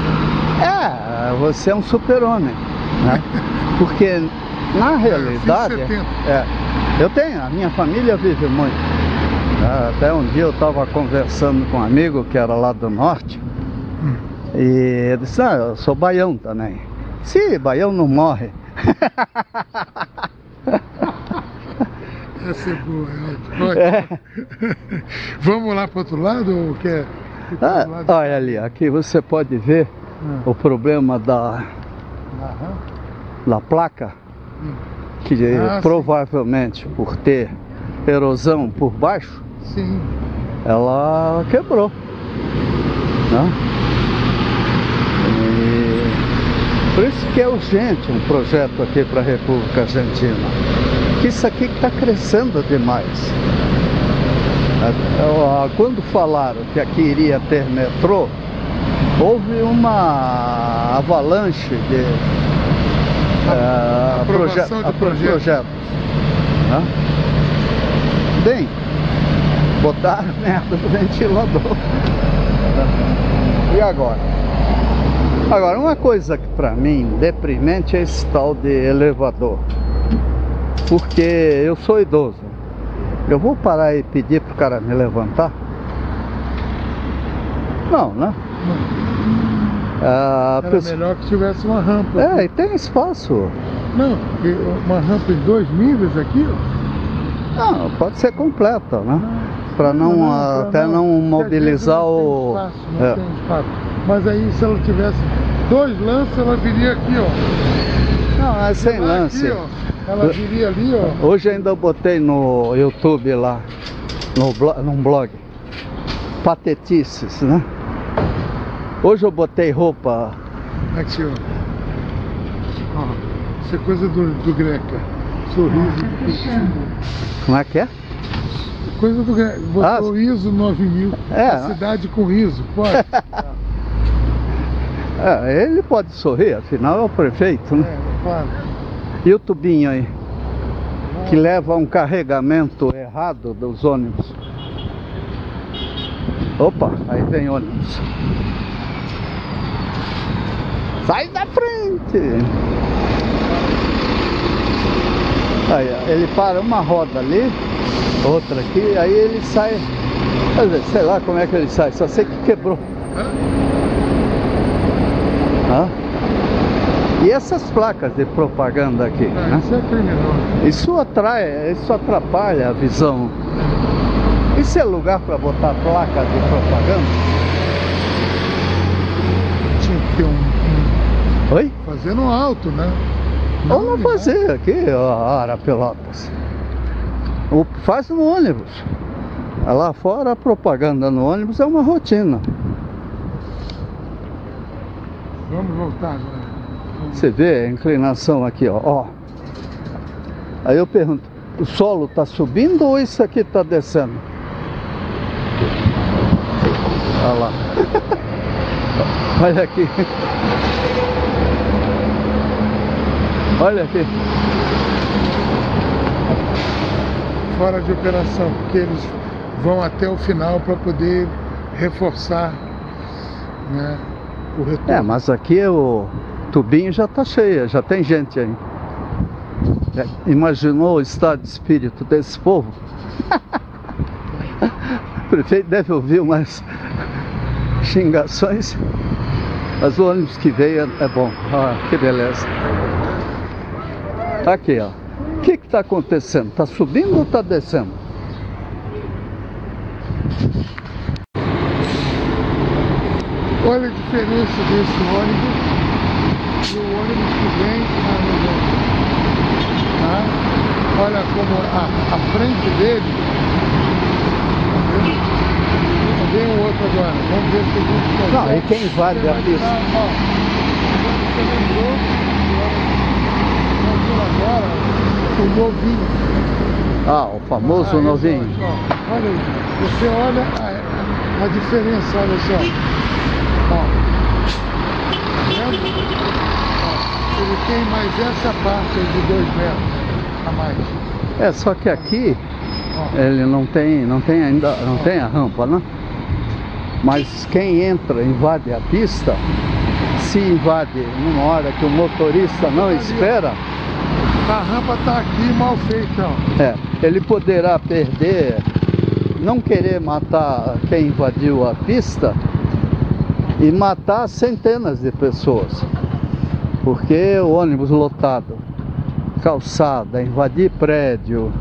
Você é um super-homem, né? Porque, na realidade... a minha família vive muito. Até um dia eu estava conversando com um amigo que era lá do norte, e ele disse: eu sou baião também. Sim, baião não morre. Essa é boa, Vamos lá para o outro lado ou quer? Olha ali, aqui você pode ver o problema da placa, que provavelmente por ter erosão por baixo, ela quebrou, né? Por isso que é urgente um projeto aqui para a República Argentina, que isso aqui está crescendo demais. Quando falaram que aqui iria ter metrô, houve uma avalanche de projetos. Né? Bem, botaram merda no ventilador. E agora? Agora, uma coisa que para mim deprimente é esse tal de elevador, porque eu sou idoso. Eu vou parar e pedir pro cara me levantar? Não, né? Era melhor que tivesse uma rampa. E tem espaço. Não, uma rampa em 2 níveis aqui, ó. Não, pode ser completa, né? para não, até não mobilizar o... Não tem espaço. Mas aí se ela tivesse 2 lances, ela viria aqui, ó. Não, é sem lance. Aqui, ó, ela viria ali, ó. Hoje ainda eu botei no YouTube lá, num blog, patetices, né? Hoje eu botei roupa. Aqui, ó. Ó, isso é coisa do Greca. Sorriso do Coutinho. Como é que é? Coisa do Greca. Botou o ISO 9000. A cidade com riso, pode? Ele pode sorrir, afinal é o prefeito, né? Claro. E o tubinho aí? Que leva um carregamento errado dos ônibus. Opa, aí vem ônibus. Sai da frente! Aí, ele para uma roda ali, outra aqui, aí ele sai. Quer dizer, sei lá como é que ele sai, só sei que quebrou. E essas placas de propaganda aqui, né? Isso é criminoso. Isso atrapalha a visão. Isso é lugar para botar placa de propaganda? Tinha que ter Oi? Fazendo alto, né? Ou não fazer aqui, ó, Arapelotas. Faz no ônibus. Lá fora a propaganda no ônibus é uma rotina. Vamos voltar agora. Você vê a inclinação aqui, ó. Aí eu pergunto, o solo está subindo ou isso aqui está descendo? Olha lá. Olha aqui. Olha aqui. Fora de operação, porque eles vão até o final para poder reforçar, né, o retorno. Mas aqui o tubinho já está cheio, já tem gente aí. Imaginou o estado de espírito desse povo? O prefeito deve ouvir umas xingações, mas o ônibus que veio é bom. Que beleza. Aqui, ó. O que está acontecendo? Está subindo ou está descendo? Olha a diferença desse ônibus e o ônibus que vem na Novembro. Tá? Olha como a frente dele. Vem um outro agora. Vamos ver se a gente consegue. Não, e quem invade a pista? Você lembrou? Agora o novinho. O famoso novinho. Olha aí. Você olha a diferença, olha só. Ó. Tá vendo? Ó, ele tem mais essa parte aí de 2 metros a mais. Só que aqui ele não tem ainda, não tem a rampa, né? Mas quem entra, invade a pista, se invade numa hora que o motorista não espera, a rampa está aqui mal feita, ó. Ele poderá perder, não querer matar quem invadiu a pista e matar centenas de pessoas, porque o ônibus lotado, calçada, invadir prédio,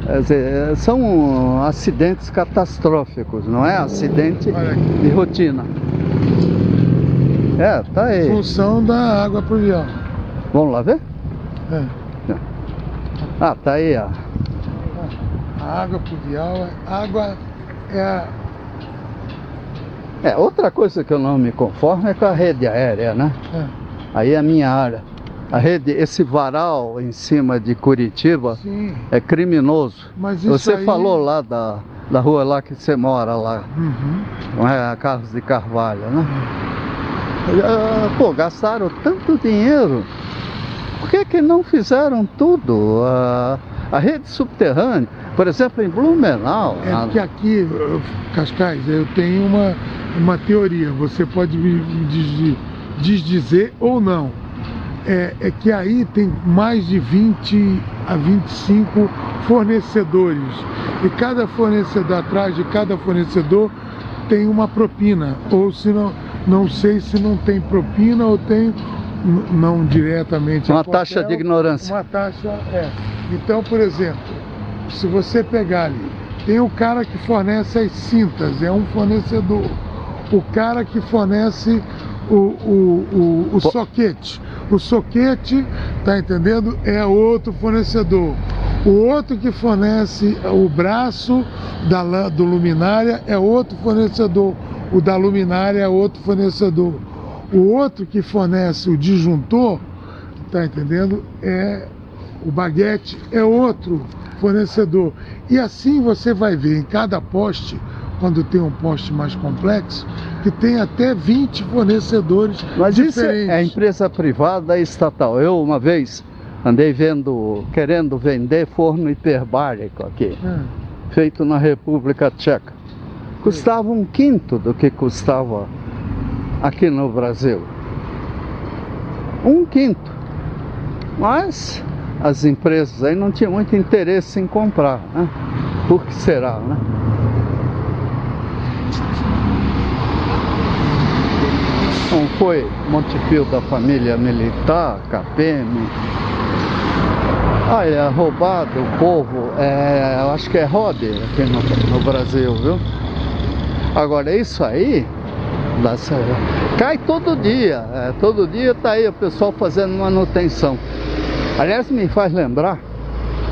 quer dizer, são acidentes catastróficos, não é acidente de rotina. Tá aí. Função da água pluvial. Vamos lá ver? Tá aí, ó. A água pluvial, outra coisa que eu não me conformo é com a rede aérea, né? Aí é a minha área. A rede, esse varal em cima de Curitiba, sim, é criminoso. Mas isso você aí... falou lá da rua lá que você mora lá, não é? A Carlos de Carvalho, né? Gastaram tanto dinheiro. Por que não fizeram tudo? A rede subterrânea, por exemplo, em Blumenau. Porque aqui, Cascais, eu tenho uma teoria, você pode me desdizer ou não. É que aí tem mais de 20 a 25 fornecedores. E cada fornecedor, atrás de cada fornecedor, tem uma propina. Ou se não sei se não tem propina ou tem... Não diretamente. Uma taxa de ignorância. Uma taxa, Então, por exemplo, se você pegar ali Tem o cara que fornece as cintas, é um fornecedor. O cara que fornece o soquete. O soquete, tá entendendo? É outro fornecedor. O outro que fornece o braço do luminária é outro fornecedor. O da luminária é outro fornecedor. O outro que fornece o disjuntor, tá entendendo? O baguete é outro fornecedor. E assim você vai ver em cada poste, quando tem um poste mais complexo, que tem até 20 fornecedores Mas diferentes. Isso é empresa privada e estatal. Eu uma vez andei querendo vender forno hiperbárico aqui, feito na República Tcheca. Custava 1/5 do que custava aqui no Brasil. 1/5. Mas as empresas aí não tinham muito interesse em comprar, né? Por que será, né? Não foi Montepio da família militar, KPM. Olha, roubado o povo, eu acho que é Rode aqui no Brasil, viu? Agora isso aí cai todo dia tá aí o pessoal fazendo manutenção. Aliás, me faz lembrar,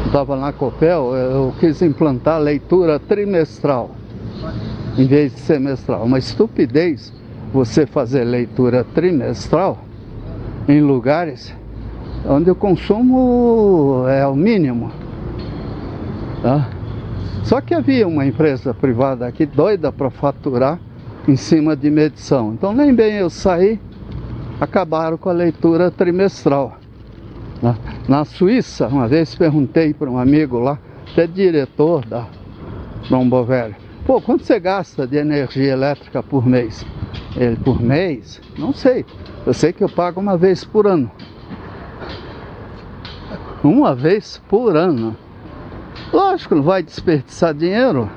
estava na Copel, eu quis implantar leitura trimestral em vez de semestral. Uma estupidez você fazer leitura trimestral em lugares onde o consumo é o mínimo, tá? Só que havia uma empresa privada aqui doida para faturar em cima de medição. Então nem bem eu saí, acabaram com a leitura trimestral. Na Suíça, uma vez perguntei para um amigo lá, até diretor da Brombovelli: pô, quanto você gasta de energia elétrica por mês? Ele: por mês? Não sei, eu sei que eu pago uma vez por ano. Uma vez por ano. Lógico, não vai desperdiçar dinheiro,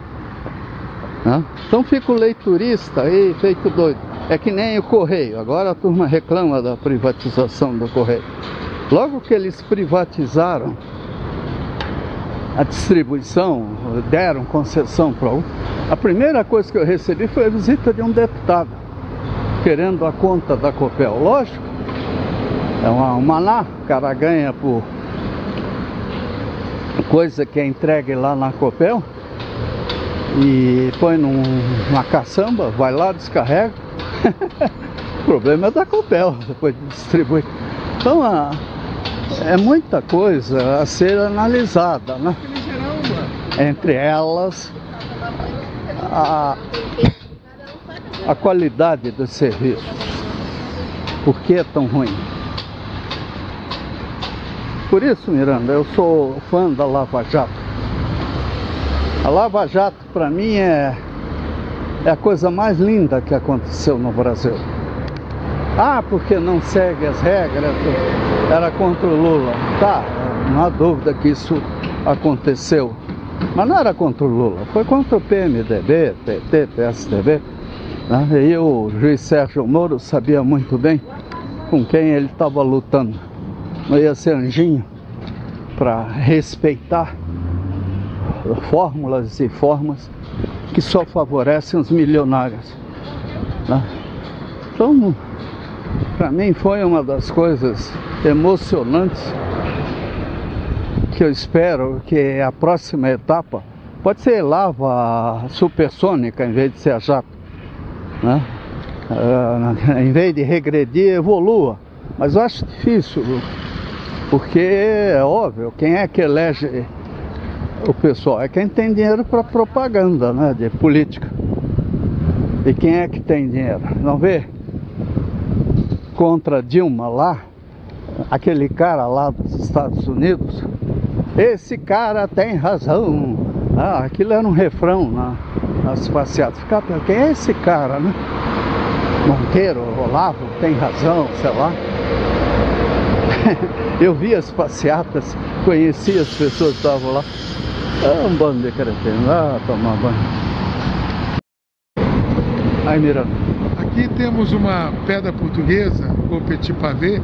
né? Então fica o leiturista aí feito doido. É que nem o Correio. Agora a turma reclama da privatização do Correio. Logo que eles privatizaram a distribuição, deram concessão para a primeira coisa que eu recebi foi a visita de um deputado querendo a conta da Copel. Lógico, é uma maná, o cara ganha por coisa que é entregue lá na Copel e põe numa caçamba, vai lá, descarrega. O problema é da Copel depois de distribuir. Então é muita coisa a ser analisada, né? Entre elas a qualidade do serviço. Por que é tão ruim? Por isso, Miranda, eu sou fã da Lava Jato. A Lava Jato, para mim, é a coisa mais linda que aconteceu no Brasil. Ah, porque não segue as regras, era contra o Lula. Tá, não há dúvida que isso aconteceu. Mas não era contra o Lula, foi contra o PMDB, PT, PSDB, né? E o juiz Sérgio Moro sabia muito bem com quem ele estava lutando. Não ia ser anjinho para respeitar fórmulas e formas que só favorecem os milionários, né? Então, para mim foi uma das coisas emocionantes que eu espero que a próxima etapa pode ser lava supersônica em vez de ser a jato, né? Em vez de regredir, evolua. Mas eu acho difícil, porque é óbvio, quem é que elege o pessoal? É quem tem dinheiro para propaganda, né, de política. E quem é que tem dinheiro? Não vê? Contra Dilma lá, aquele cara lá dos Estados Unidos, esse cara tem razão. Ah, aquilo era um refrão nas passeatas. Ficava, quem é esse cara, né? Monteiro, Olavo, tem razão, sei lá. Eu vi as passeatas, conheci as pessoas que estavam lá. Um bando de cretino, tomar banho. Aí, Miranda. Aqui temos uma pedra portuguesa, o Petit Pavé,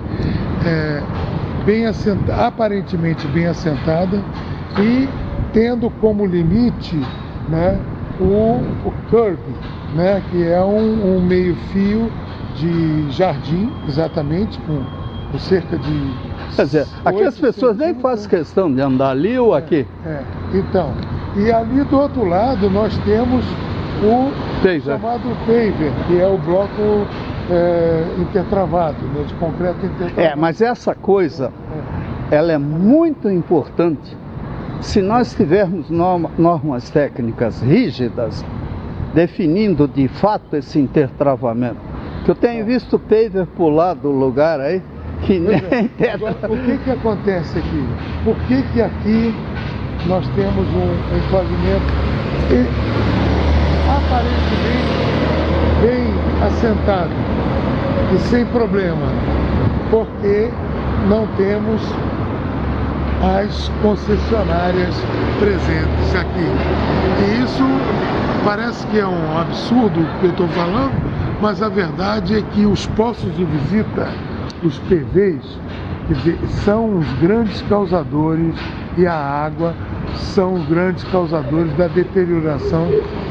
bem assentada, aparentemente bem assentada, e tendo como limite né, o curb, né, que é um meio-fio de jardim, exatamente, com cerca de... Quer dizer, aqui as pessoas nem fazem questão de andar ali ou aqui. Então, e ali do outro lado nós temos o chamado paver, que é o bloco intertravado, né, de concreto intertravado. Mas essa coisa, ela é muito importante. Se nós tivermos normas técnicas rígidas, definindo de fato esse intertravamento, que eu tenho visto paver pular do lugar aí, que nem... Agora, o que acontece aqui? Por que aqui nós temos um pavimento aparentemente bem assentado e sem problema? Porque não temos as concessionárias presentes aqui. E isso parece que é um absurdo o que eu estou falando, mas a verdade é que os postos de visita, os PVs, são os grandes causadores, e a água são os grandes causadores da deterioração,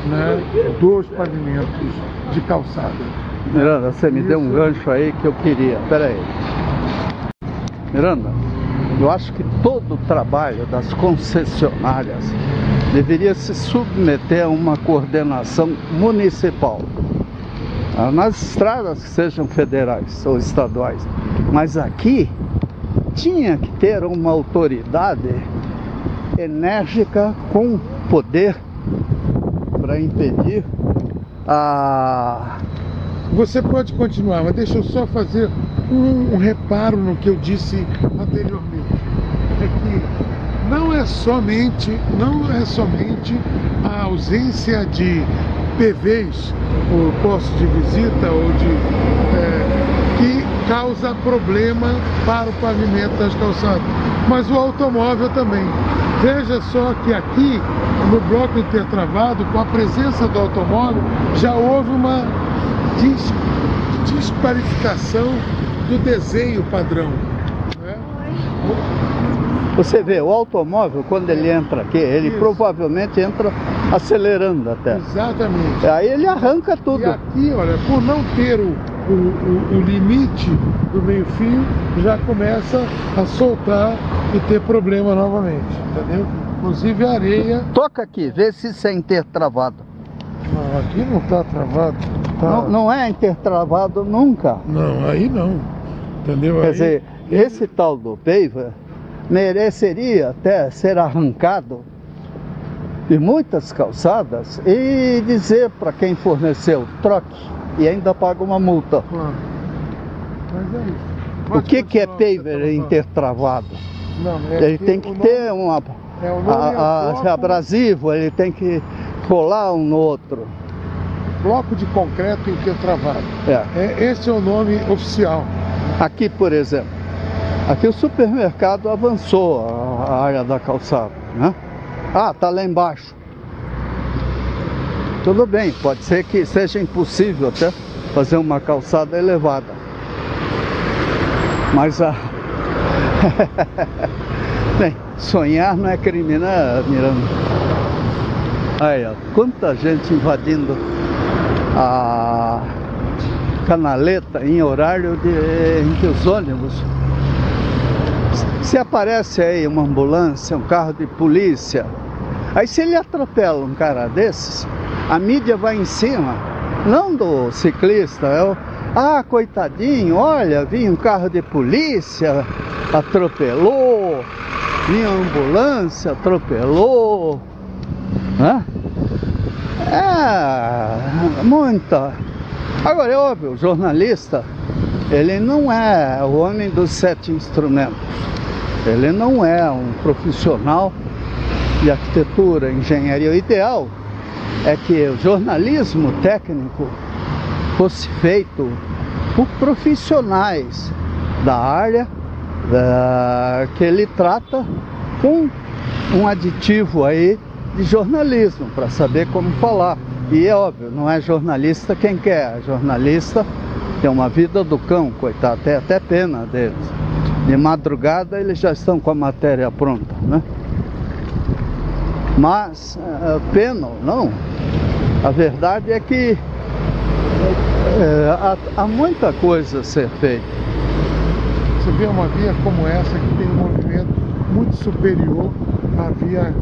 né, dos pavimentos de calçada. Miranda, você me deu um gancho aí que eu queria. Espera aí. Miranda, eu acho que todo o trabalho das concessionárias deveria se submeter a uma coordenação municipal. Nas estradas que sejam federais ou estaduais. Mas aqui tinha que ter uma autoridade enérgica com poder para impedir a... Você pode continuar, mas deixa eu só fazer um reparo no que eu disse anteriormente. É que não é somente a ausência de PVs, ou postos de visita, ou que causa problema para o pavimento das calçadas, mas o automóvel também. Veja só que aqui, no bloco intertravado, com a presença do automóvel, já houve uma desqualificação do desenho padrão, né? Você vê, o automóvel, quando ele entra aqui, ele provavelmente entra acelerando até. Exatamente. Aí ele arranca tudo. E aqui, olha, por não ter o limite do meio-fio, já começa a soltar e ter problema novamente, entendeu? Inclusive a areia... Toca aqui, vê se isso é intertravado. Não, aqui não está travado. Tá... Não é intertravado nunca. Não, aí não, entendeu? Quer dizer, esse tal do paver mereceria até ser arrancado de muitas calçadas e dizer para quem forneceu, troque, e ainda paga uma multa. Claro. Mas é isso. O que é paver intertravado? Não, ele tem que ter abrasivo, ele tem que colar um no outro. Bloco de concreto intertravado. Esse é o nome oficial. Aqui, por exemplo, aqui o supermercado avançou a área da calçada, né? Tá lá embaixo. Tudo bem, pode ser que seja impossível até fazer uma calçada elevada. Mas bem, sonhar não é crime, né, Miranda? Aí, ó, quanta gente invadindo a canaleta em horário em que os ônibus... Se aparece aí uma ambulância, um carro de polícia, aí se ele atropela um cara desses, a mídia vai em cima, não do ciclista, coitadinho, olha, vinha um carro de polícia, atropelou, vinha uma ambulância, atropelou, né? Muita. Agora é óbvio, o jornalista, ele não é o homem dos 7 instrumentos. Ele não é um profissional de arquitetura, engenharia. O ideal é que o jornalismo técnico fosse feito por profissionais da área que ele trata, com um aditivo aí de jornalismo, para saber como falar. E é óbvio, não é jornalista quem quer. Jornalista tem uma vida do cão, coitado, tem até pena deles. De madrugada eles já estão com a matéria pronta, né? Mas, pena ou não, a verdade é que há muita coisa a ser feita. Você vê uma via como essa que tem um movimento muito superior à via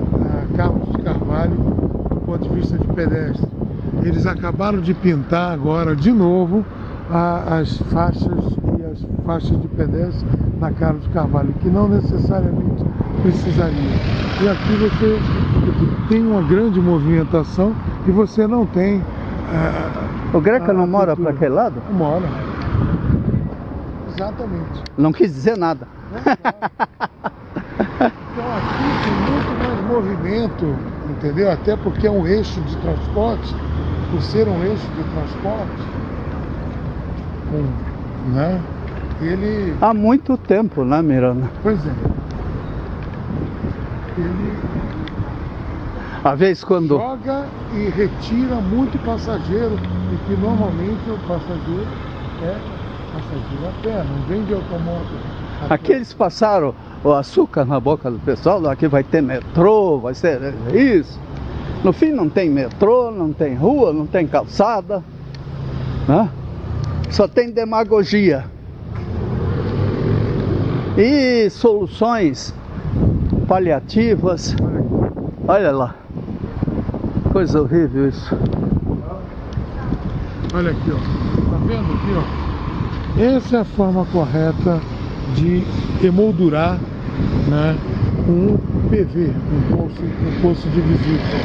Carlos de Carvalho do ponto de vista de pedestre. Eles acabaram de pintar agora de novo as faixas de pedestre na Carlos de Carvalho, que não necessariamente precisaria. E aqui você tem uma grande movimentação e você não tem... O Greca não mora para aquele lado? Mora. Exatamente. Não quis dizer nada. Então aqui tem muito mais movimento, entendeu? Até porque é um eixo de transporte, por ser um eixo de transporte, né? Ele... Há muito tempo, né, Miranda? Pois é. Ele a vez quando joga e retira muito passageiro, e que normalmente o passageiro é passageiro a pé, não vem de automóvel. Aqui eles passaram o açúcar na boca do pessoal, aqui vai ter metrô, vai ser isso. No fim não tem metrô, não tem rua, não tem calçada, né? Só tem demagogia. E soluções paliativas. Olha lá. Coisa horrível isso. Olha aqui, ó. Tá vendo aqui, ó? Essa é a forma correta de emoldurar, né, um PV, um posto de visita.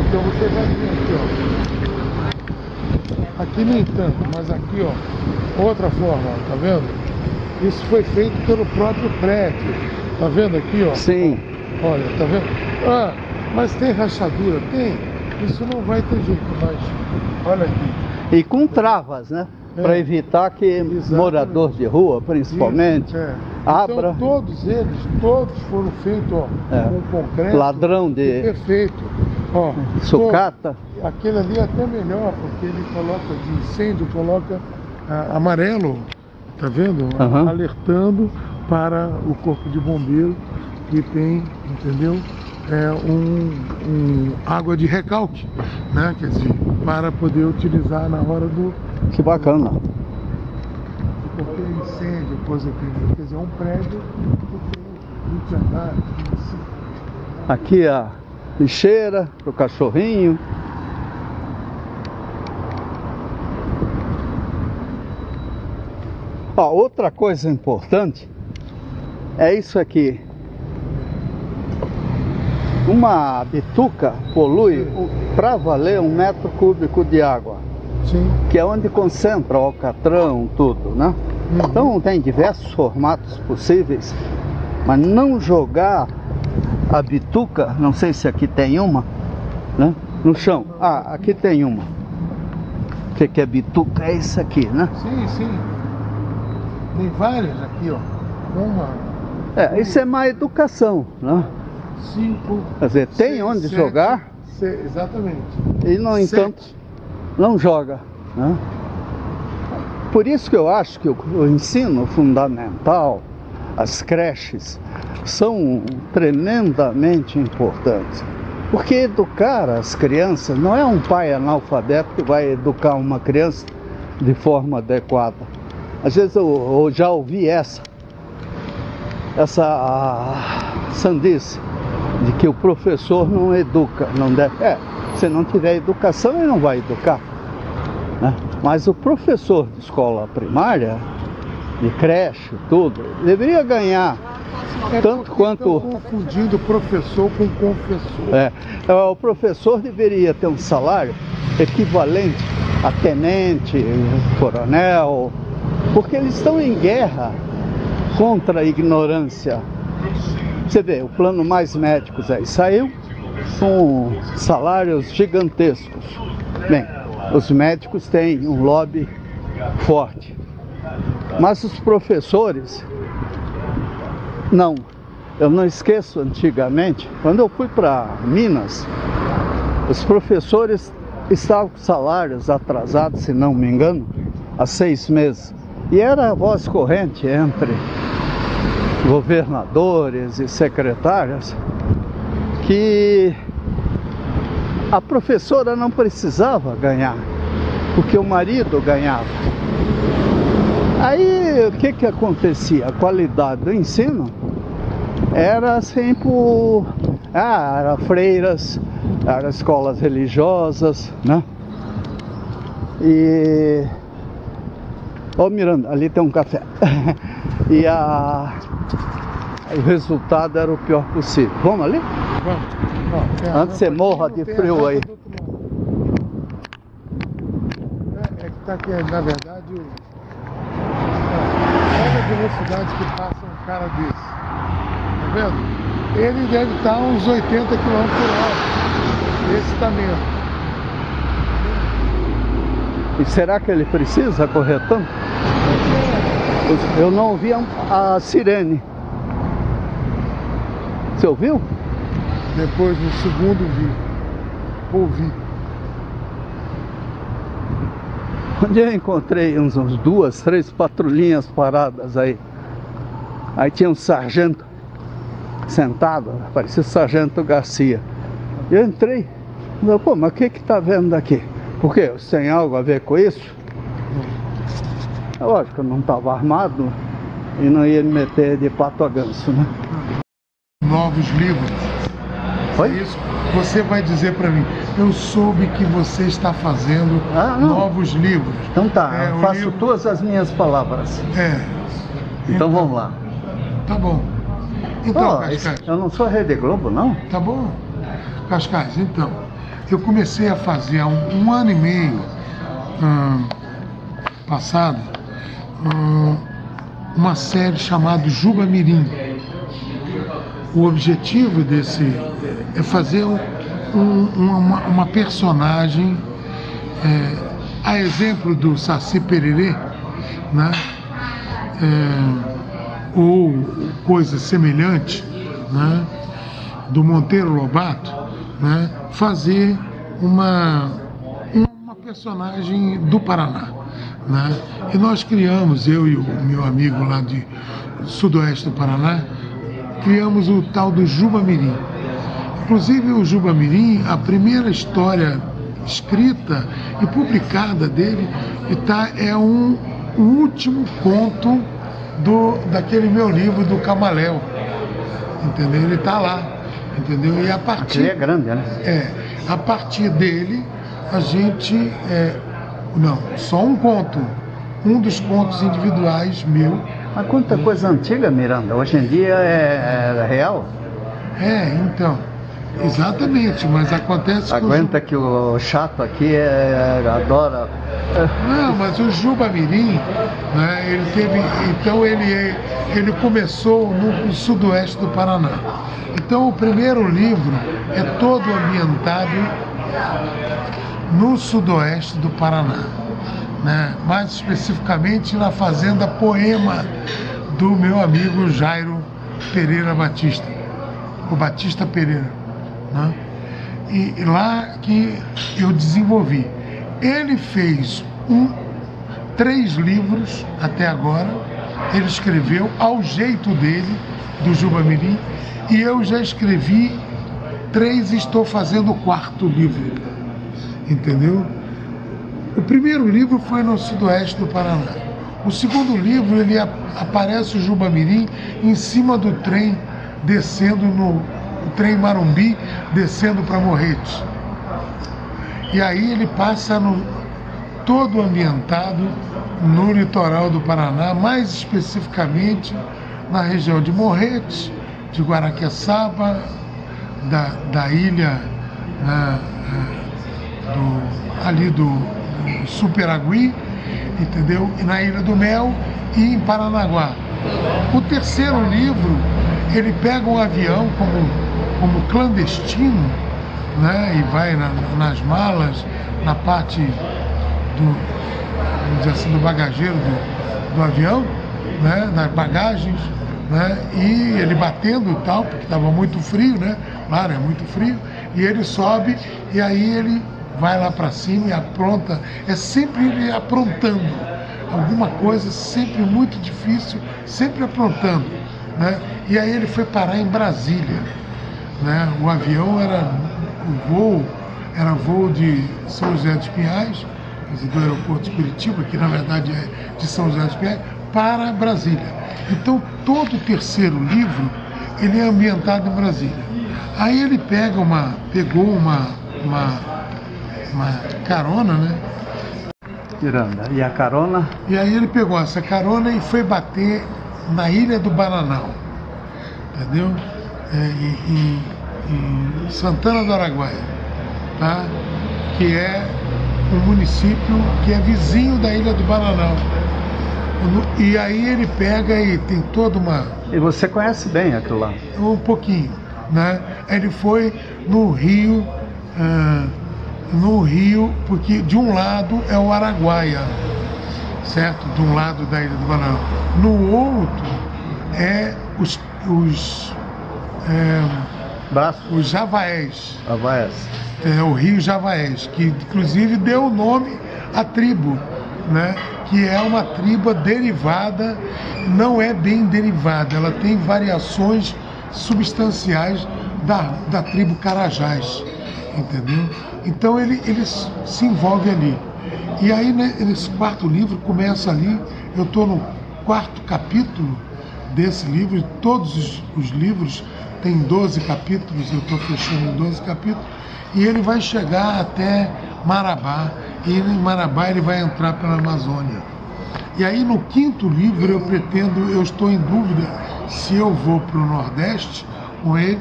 Então você vai ver aqui, ó. Aqui nem tanto, mas aqui, ó, outra forma, tá vendo? Isso foi feito pelo próprio prédio. Tá vendo aqui, ó? Sim. Olha, tá vendo? Ah, mas tem rachadura? Tem. Isso não vai ter jeito, mas olha aqui. E com travas, né? Para evitar que Exatamente. Morador de rua, principalmente, abra. Então todos foram feitos, ó, com concreto. Ladrão de... Perfeito. Ó, sucata. Aquele ali é até melhor, porque ele coloca de incêndio, coloca amarelo, tá vendo? Alertando para o corpo de bombeiro que tem, entendeu? Água de recalque, né? Quer dizer, para poder utilizar na hora do... Que bacana. Porque incêndio, coisa que... Quer dizer, um prédio que tem 20 andares, 25. Aqui a lixeira para o cachorrinho. Ó, outra coisa importante é isso aqui. Uma bituca polui para valer 1 metro cúbico de água. Sim. Que é onde concentra o alcatrão, tudo, né? Então tem diversos formatos possíveis, mas não jogar a bituca, não sei se aqui tem uma, né? No chão. Ah, aqui tem uma. O que é bituca? É isso aqui, né? Sim, sim. Tem várias aqui, ó. Uma. Isso é má educação, né? 5. Quer dizer, tem onde 7, jogar. Exatamente. E, no entanto, não joga, né? Por isso que eu acho que o ensino fundamental, as creches, são tremendamente importantes. Porque educar as crianças não é um pai analfabeto que vai educar uma criança de forma adequada. Às vezes eu já ouvi essa sandice de que o professor não educa, não deve. Se não tiver educação, ele não vai educar, né? Mas o professor de escola primária, de creche, tudo, deveria ganhar tanto quanto... confundindo professor com confessor. O professor deveria ter um salário equivalente a tenente, coronel, porque eles estão em guerra contra a ignorância. Você vê, o plano Mais Médicos aí saiu com salários gigantescos. Bem, os médicos têm um lobby forte, mas os professores, não. Eu não esqueço, antigamente, quando eu fui para Minas, os professores estavam com salários atrasados, se não me engano, há 6 meses. E era a voz corrente entre governadores e secretárias que a professora não precisava ganhar, porque o marido ganhava. Aí o que acontecia? A qualidade do ensino era sempre era freiras, eram escolas religiosas, né? E ó, Miranda, ali tem um café. E o resultado era o pior possível. Vamos ali? Vamos. Antes você morra de frio aí. É que tá aqui, na verdade, olha a velocidade que passa um cara desse. Tá vendo? Ele deve estar uns 80 km por hora. Esse tá mesmo. E será que ele precisa correr tanto? Eu não ouvi a sirene. Você ouviu? Depois, no segundo, ouvi. Onde eu encontrei uns 2, 3 patrulhinhas paradas aí. Aí tinha um sargento sentado, parecia o sargento Garcia. Eu entrei. Falei, pô, mas o que tá vendo daqui? Por quê? Você tem algo a ver com isso? É lógico que eu não estava armado e não ia me meter de pato a ganso, né? Novos livros. Oi? É isso. Você vai dizer para mim, eu soube que você está fazendo novos livros. Então tá, eu faço todas as minhas palavras. Então vamos lá. Tá bom. Então, Cascais. Eu não sou Rede Globo, não? Tá bom. Cascais, então, eu comecei a fazer há um ano e meio passado uma série chamada Juba Mirim. O objetivo desse é fazer uma personagem, a exemplo do Saci Pererê, né? Ou coisa semelhante, né? Do Monteiro Lobato, né? Fazer uma personagem do Paraná, né? E nós criamos, eu e o meu amigo lá de sudoeste do Paraná, criamos o tal do Juba Mirim. Inclusive o Juba Mirim, a primeira história escrita e publicada dele é um último conto daquele meu livro do Camaléu, entendeu? Ele está lá, entendeu? E a partir... Aquele é grande, né? A partir dele a gente... não, só um conto, um dos contos individuais meu. Mas quanta coisa antiga, Miranda, hoje em dia é real? Então, exatamente, mas acontece... Aguenta que o chato aqui adora... Não, mas o Juba Mirim, né, ele teve... Então ele começou no sudoeste do Paraná. Então o primeiro livro é todo ambientado no sudoeste do Paraná, né? Mais especificamente na fazenda Poema do meu amigo Jairo Pereira Batista, o Batista Pereira, né? E lá que eu desenvolvi. Ele fez 3 livros até agora, ele escreveu ao jeito dele, do Juba Mirim, e eu já escrevi 3 e estou fazendo o 4º livro, entendeu? O primeiro livro foi no sudoeste do Paraná. O segundo livro, ele aparece o Juba Mirim em cima do trem, descendo o trem Marumbi, descendo para Morretes. E aí ele passa todo ambientado no litoral do Paraná, mais especificamente na região de Morretes, de Guaraqueçaba, da ilha ali do Superagui, entendeu? E na Ilha do Mel e em Paranaguá. O terceiro livro, ele pega um avião como clandestino, né? E vai nas malas, na parte vamos dizer assim, do bagageiro do avião, né? Nas bagagens, né? E ele batendo e tal, porque estava muito frio, né? Claro, é muito frio. E ele sobe e aí ele vai lá para cima e apronta. É sempre ele aprontando alguma coisa, sempre muito difícil, sempre aprontando, né? E aí ele foi parar em Brasília, né? O avião o voo era voo de São José dos Pinhais, quer dizer, do aeroporto de Curitiba, que na verdade é de São José dos Pinhais, para Brasília. Então, todo o terceiro livro, ele é ambientado em Brasília. Aí ele pegou uma carona, né? Miranda, e a carona? E aí ele pegou essa carona e foi bater na Ilha do Bananal, entendeu? Em Santana do Araguaia, tá? Que é um município que é vizinho da Ilha do Bananal. E aí ele pega e tem toda uma... E você conhece bem aquilo lá? Um pouquinho, né? Ele foi no Rio, porque de um lado é o Araguaia, certo? De um lado da Ilha do Bananal. No outro é os Javaés. O Rio Javaés, que inclusive deu o nome à tribo, né? Que é uma tribo derivada, não é bem derivada, ela tem variações substanciais da tribo Carajás, entendeu? Então ele se envolve ali. E aí, nesse quarto livro, começa ali, eu estou no quarto capítulo desse livro, todos os livros têm 12 capítulos, eu estou fechando 12 capítulos, e ele vai chegar até Marabá, e em Marabá ele vai entrar pela Amazônia. E aí no quinto livro eu estou em dúvida se eu vou para o Nordeste com ele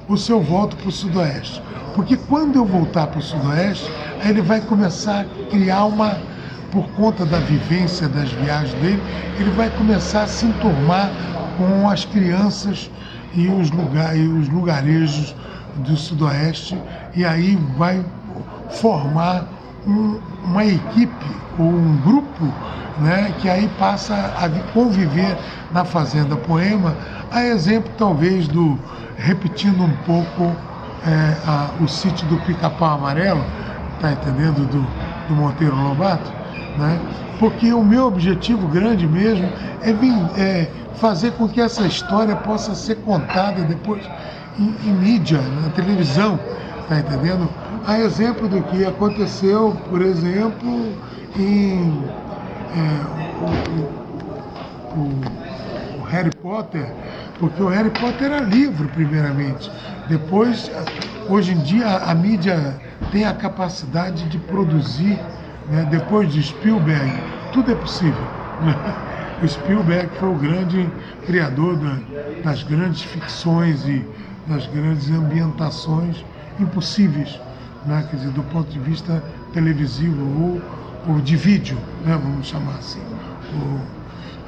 ou se eu volto para o Sudoeste. Porque quando eu voltar para o Sudoeste, aí ele vai começar a criar por conta da vivência das viagens dele, ele vai começar a se enturmar com as crianças e os lugarejos do Sudoeste, e aí vai formar uma equipe ou um grupo, né, que aí passa a conviver na Fazenda Poema, a exemplo talvez repetindo um pouco o sítio do Pica-Pau Amarelo, tá entendendo, do Monteiro Lobato, né? Porque o meu objetivo grande mesmo é fazer com que essa história possa ser contada depois em mídia, na televisão, tá entendendo? A exemplo do que aconteceu, por exemplo, o Harry Potter, porque o Harry Potter era livro, primeiramente. Depois, hoje em dia, a mídia tem a capacidade de produzir, né? Depois de Spielberg, tudo é possível, né? O Spielberg foi o grande criador das grandes ficções e das grandes ambientações impossíveis, né? Quer dizer, do ponto de vista televisivo ou de vídeo, né? Vamos chamar assim,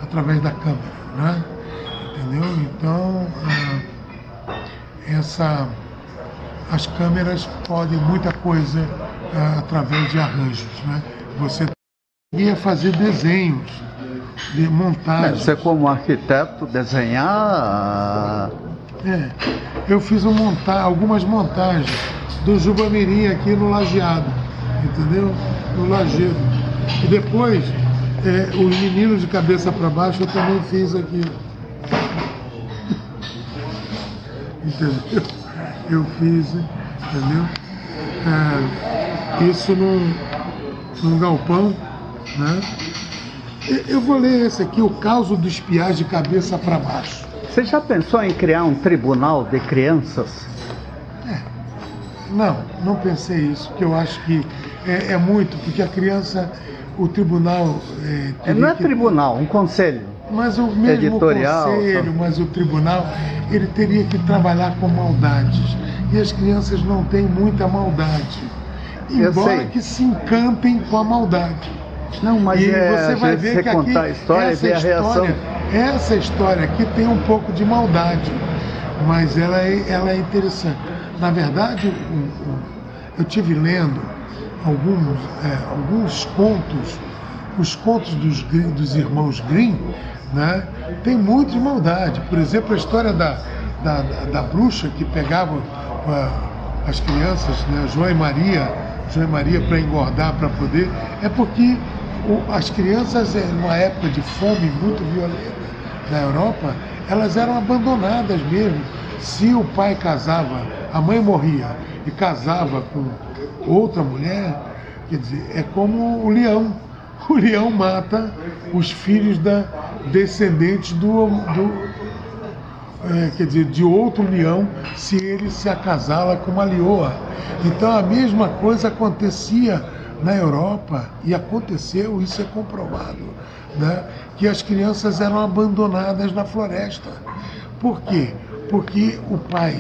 através da câmera, né? Entendeu? Então, as câmeras podem muita coisa através de arranjos, né? Você ia fazer desenhos, de montagem. Você como arquiteto desenhar... eu fiz algumas montagens do Jubamirim aqui no Lajeado, entendeu? No Lajeado. E depois, os meninos de cabeça para baixo eu também fiz aqui. Entendeu? Eu fiz, entendeu? Isso num galpão, né? Eu vou ler esse aqui, O Caos dos Piás de Cabeça para Baixo. Você já pensou em criar um tribunal de crianças? Não pensei isso, porque eu acho que é muito, porque a criança, o tribunal... não é tribunal, um conselho. Mas o mesmo editorial, conselho, mas o tribunal, ele teria que trabalhar com maldades. E as crianças não têm muita maldade. Embora que se encantem com a maldade. Não, mas e você vai ver que aqui, a história, essa história aqui tem um pouco de maldade, mas ela é interessante. Na verdade, eu tive lendo alguns contos, os contos dos irmãos Grimm, né? Tem muito de maldade. Por exemplo, a história da bruxa que pegava as crianças, né? João e Maria para engordar, para poder... É porque as crianças, numa época de fome muito violenta na Europa, elas eram abandonadas mesmo, Se o pai casava, a mãe morria e casava com outra mulher, quer dizer, é como o leão. O leão mata os filhos descendentes quer dizer, de outro leão, se ele se acasala com uma leoa. Então a mesma coisa acontecia na Europa, e aconteceu, isso é comprovado, né? Que as crianças eram abandonadas na floresta. Por quê? Porque o pai,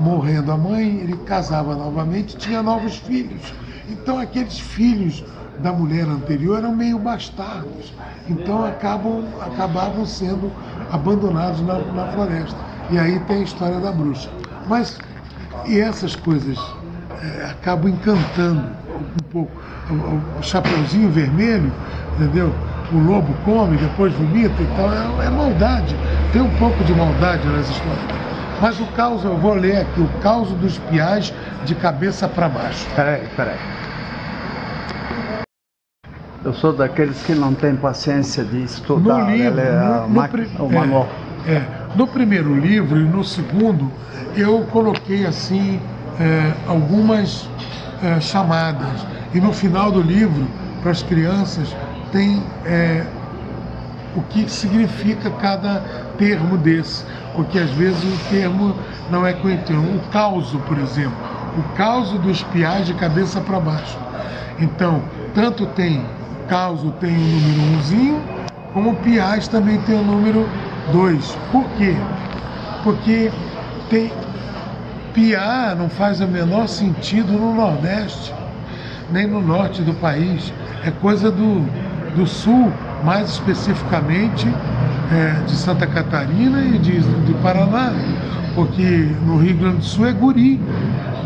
morrendo a mãe, ele casava novamente, tinha novos filhos. Então aqueles filhos da mulher anterior eram meio bastardos, então acabavam sendo abandonados na floresta. E aí tem a história da bruxa. Mas, e essas coisas acabam encantando um pouco. O Chapeuzinho Vermelho, entendeu? O lobo come, depois vomita e tal, é maldade. Tem um pouco de maldade nas histórias. Mas o caos, eu vou ler aqui, o caos dos piás de cabeça para baixo. Peraí. Eu sou daqueles que não tem paciência de estudar. No livro, o manual. No primeiro livro e no segundo, eu coloquei assim algumas chamadas. E no final do livro, para as crianças, tem o que significa cada termo desse. Porque às vezes o termo não é conhecido. O causo, por exemplo. O causo dos piás de cabeça para baixo. Então, tanto tem causo tem o número 1zinho, como o piás também tem o número 2. Por quê? Porque tem piá não faz o menor sentido no Nordeste, nem no norte do país. É coisa do sul, mais especificamente de Santa Catarina e de Paraná, porque no Rio Grande do Sul é guri,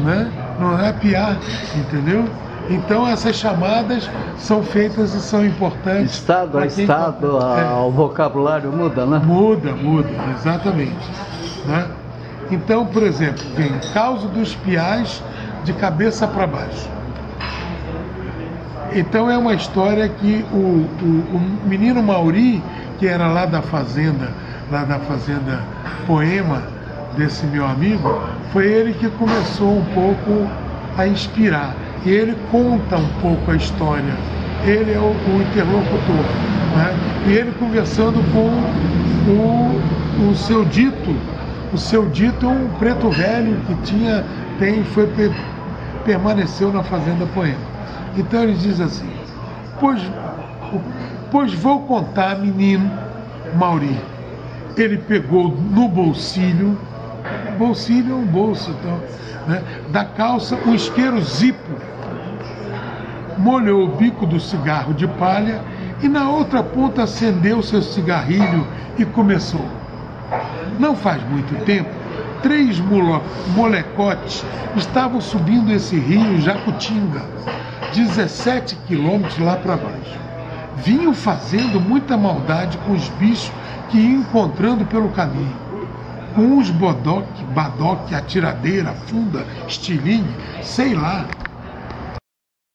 né? Não é piá, entendeu? Então essas chamadas são feitas e são importantes. Estado a estado, o vocabulário muda, né? Muda, exatamente. Né? Então, por exemplo, vem causa dos piás de cabeça para baixo. Então é uma história que o menino Mauri, que era lá da fazenda Poema, desse meu amigo, foi ele que começou um pouco a inspirar. E ele conta um pouco a história. Ele é o interlocutor, né? E ele conversando com o seu dito. O seu dito é um preto velho que permaneceu na fazenda Poema. Então ele diz assim: pois vou contar, menino Mauri. Ele pegou no bolsilho é um bolso, então, né, da calça, um isqueiro zipo, molhou o bico do cigarro de palha e na outra ponta acendeu seu cigarrilho e começou. Não faz muito tempo, 3 molecotes estavam subindo esse rio Jacutinga, 17 quilômetros lá para baixo. Vinham fazendo muita maldade com os bichos que iam encontrando pelo caminho. Com uns badoque, atiradeira, funda, estilingue, sei lá.